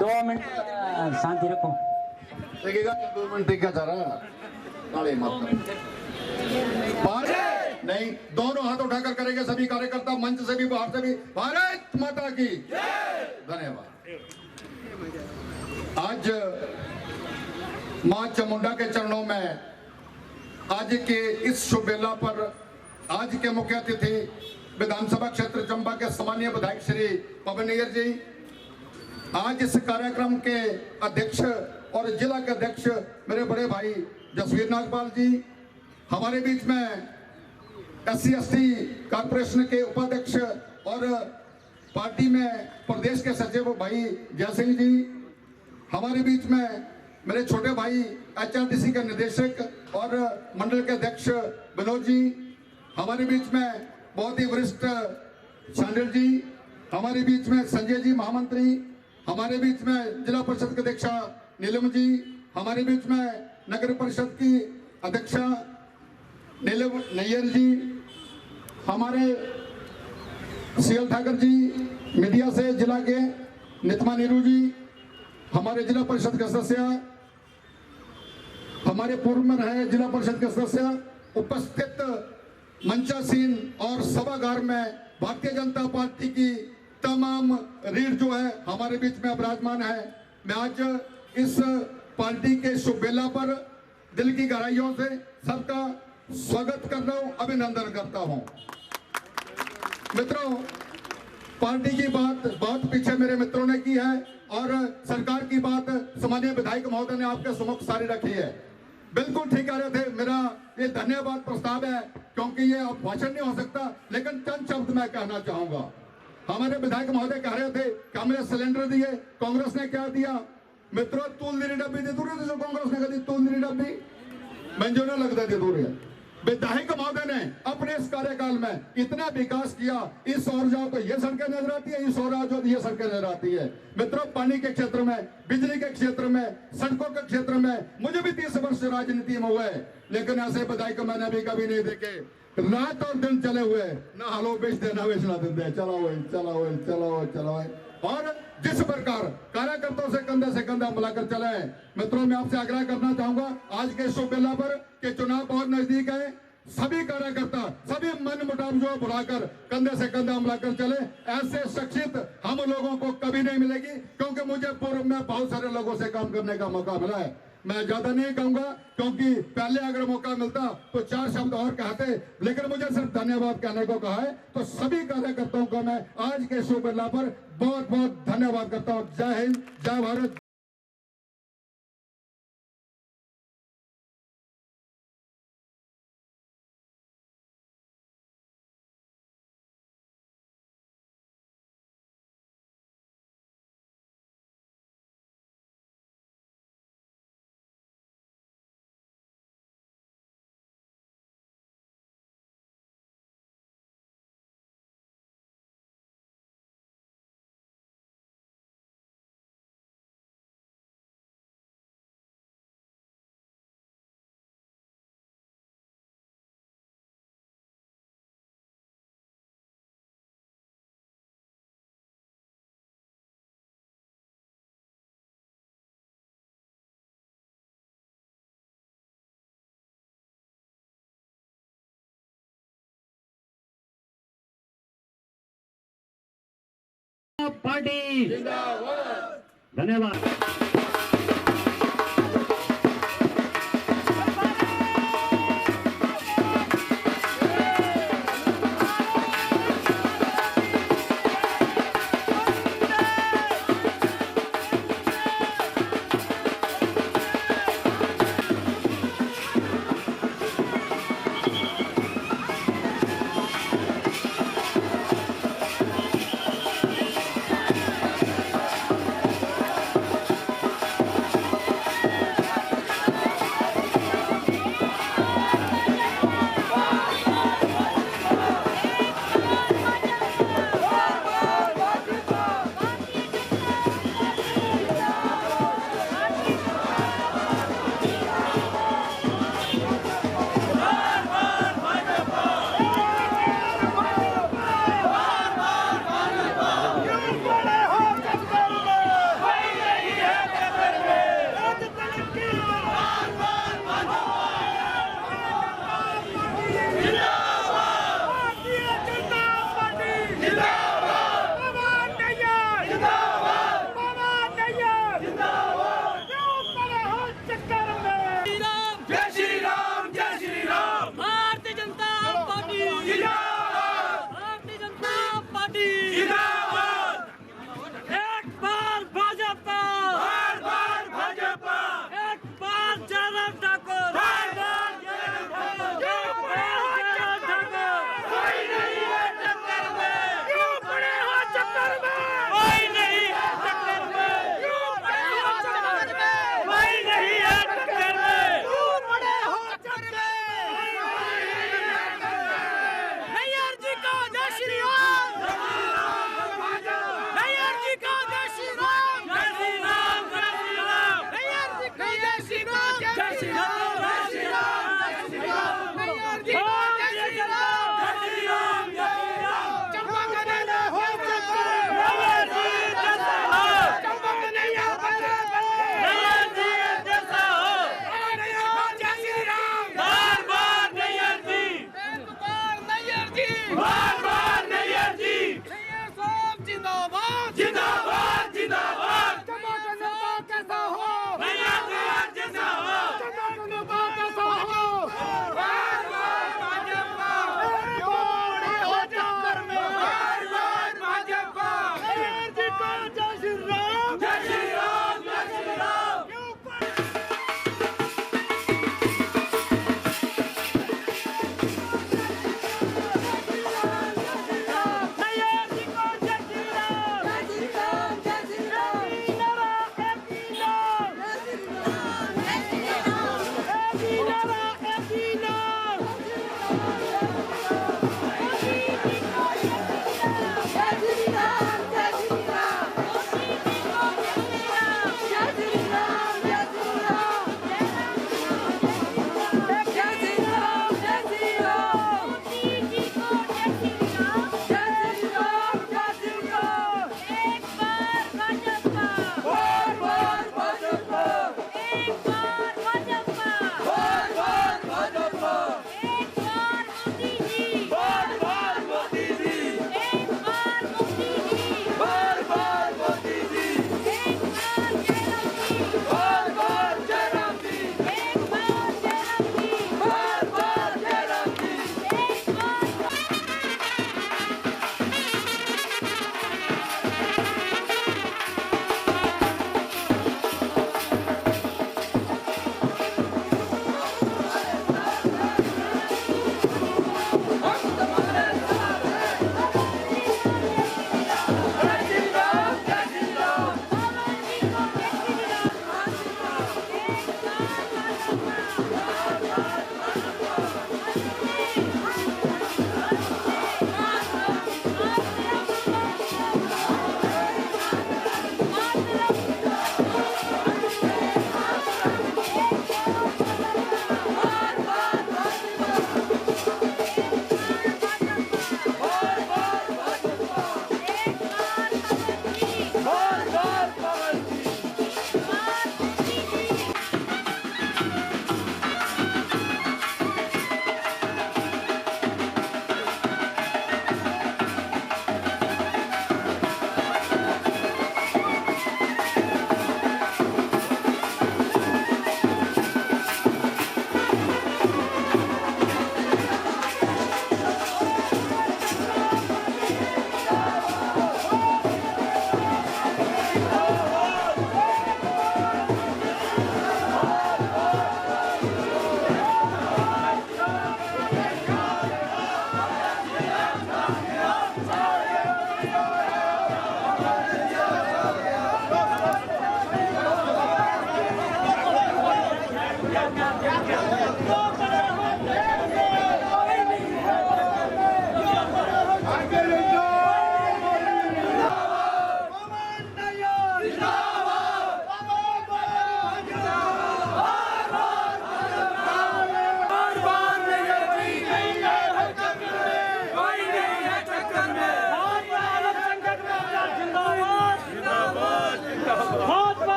A: 2 मिनट शांति रखो।
D: देखिएगा 2 मिनट देखा जा रहा नाले मत नहीं दोनों हाथ उठाकर करेंगे सभी कार्यकर्ता मंच से भी बाहर से भी भारत माता की धन्यवाद। आज मां चामुंडा के चरणों में आज के इस शुभ बेला पर आज के मुख्य अतिथि विधानसभा क्षेत्र चंबा के सम्मानीय विधायक श्री पवन नैयर जी, आज इस कार्यक्रम के अध्यक्ष और जिला के अध्यक्ष मेरे बड़े भाई जसवीर नागपाल जी, हमारे बीच में SC/ST कॉर्पोरेशन के उपाध्यक्ष और पार्टी में प्रदेश के सचिव भाई जय सिंह जी, हमारे बीच में मेरे छोटे भाई HRTC के निदेशक और मंडल के अध्यक्ष विनोद जी, हमारे बीच में बहुत ही वरिष्ठ शांडिल जी, हमारे बीच में संजय जी महामंत्री, हमारे बीच में जिला परिषद के अध्यक्षा नीलम जी, हमारे बीच में नगर परिषद की अध्यक्षा नीलम नैयर जी, हमारे CL ठाकर जी, मीडिया से जिला के नितमा नीरू जी, हमारे जिला परिषद के सदस्य, हमारे पूर्व में रहे जिला परिषद के सदस्य, उपस्थित मंचासीन और सभागार में भारतीय जनता पार्टी की तमाम रीढ़ जो है हमारे बीच में विराजमान है। मैं आज इस पार्टी के शुभ बेला पर दिल की गहराइयों से सबका स्वागत करता हूं, अभिनंदन करता हूं। मित्रों, पार्टी की बात बहुत पीछे मेरे मित्रों ने की है और सरकार की बात सम्मानीय विधायक महोदय ने आपके सम्मुख सारी रखी है। बिल्कुल ठीक कह रहे थे। मेरा ये धन्यवाद प्रस्ताव है क्योंकि ये अब भाषण नहीं हो सकता, लेकिन चंद शब्द मैं कहना चाहूंगा। हमारे विधायक महोदय कह रहे थे कि हमने सिलेंडर दिए, कांग्रेस ने क्या दिया? मित्रों, तूल दी डब्बी दी दूर जो कांग्रेस ने कही तूल दी डब्बी मंजो न लगता दी दूर। विधायक महोदय ने अपने इस कार्यकाल में इतना विकास किया, इस ओर जाओ तो ये सड़कें नजर आती है, इस ओर आओ तो ये सड़कें नजर आती है। मित्रों, पानी के क्षेत्र में, बिजली के क्षेत्र में, सड़कों के क्षेत्र में मुझे भी 30 वर्ष राजनीति में हुए, लेकिन ऐसे विधायक मैंने भी कभी नहीं देखे। रात और दिन चले हुए, ना हलो बेच दे ना बेचना देते, चलाओ। और जिस प्रकार कार्यकर्ताओं से कंधा मिलाकर चले, मित्रों मैं आपसे आग्रह करना चाहूंगा आज के शुभ बेला पर कि चुनाव बहुत नजदीक है, सभी कार्यकर्ता सभी मन मुटाव जो भुलाकर कंधे से कंधा मिलाकर चले। ऐसे शख्सियत हम लोगों को कभी नहीं मिलेगी, क्योंकि मुझे पूर्व में बहुत सारे लोगों से काम करने का मौका मिला है। मैं ज्यादा नहीं कहूंगा, क्योंकि पहले अगर मौका मिलता तो 4 शब्द और कहते, लेकिन मुझे सिर्फ धन्यवाद कहने को कहा है। तो सभी कार्यकर्ताओं को मैं आज के शुभ बेला पर बहुत बहुत धन्यवाद करता हूँ। जय हिंद, जय भारत।
G: पार्टी जिंदाबाद। धन्यवाद।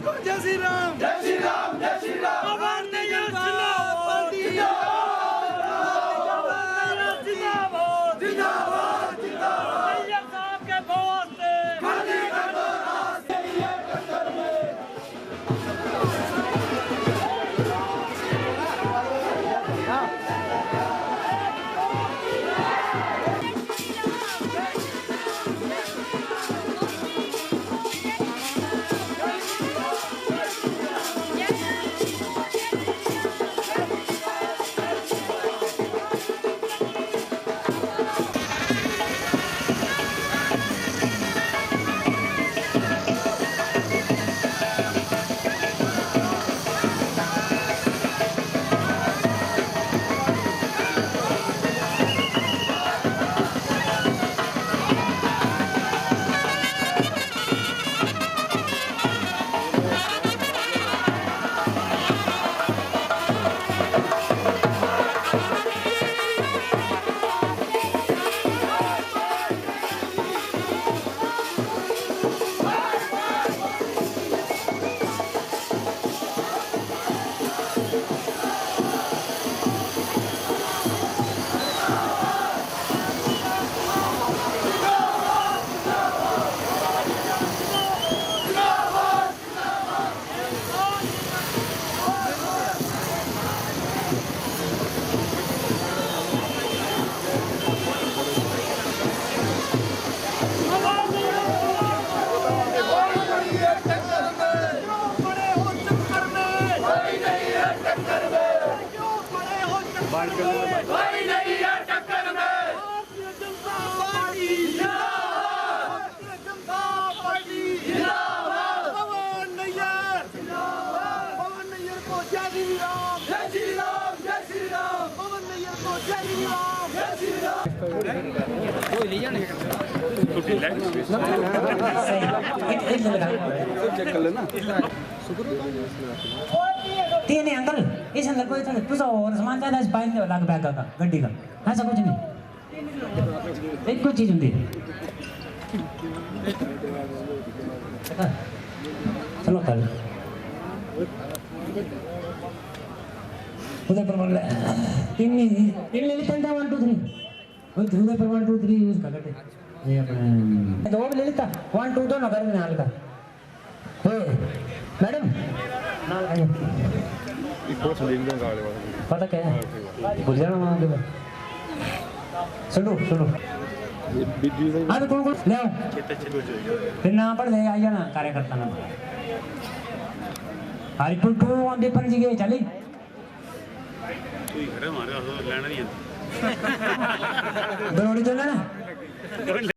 E: जय श्री राम जय श्री राम जय श्री राम पवन नैयर जिंदाबाद जिंदाबाद जिंदाबाद जिंदाबाद जिंदाबाद नैयर साहब के बहुत से खाली कर दो रास्ते ये टक्कर में भाई नहीं है टक्कर में भारतीय जनता पार्टी जिंदाबाद भारतीय जनता पार्टी जिंदाबाद पवन नैयर जिंदाबाद पवन नैयर को जय श्री राम जय श्री राम जय श्री राम पवन नैयर को जय श्री राम जय श्री राम कोई ले जाने
H: तीन है अंकल इस अंदर कोई तुझा और सामान ज्यादा स्पाइन दे लाग बैग का गड्डी का ऐसा कुछ नहीं एक कोई चीज होती चलो कल उधर पर बोल तीन ले लेते हैं 1 2 3 उधर पर 1 2 3 यूज कर लेते ये अपने दो ले लेता 1 2 दोनों कर नाल का मैडम नाल आइए पता क्या है भूल जाना वहाँ के सुनो सुनो अरे कौन कौन ले आओ फिर ना पढ़ ले आ जाना कार्यकर्ता ना हरिपुर टू ऑन दे पर जी गए चली
G: हमारे लेना नहीं है
H: दौड़ी तो ना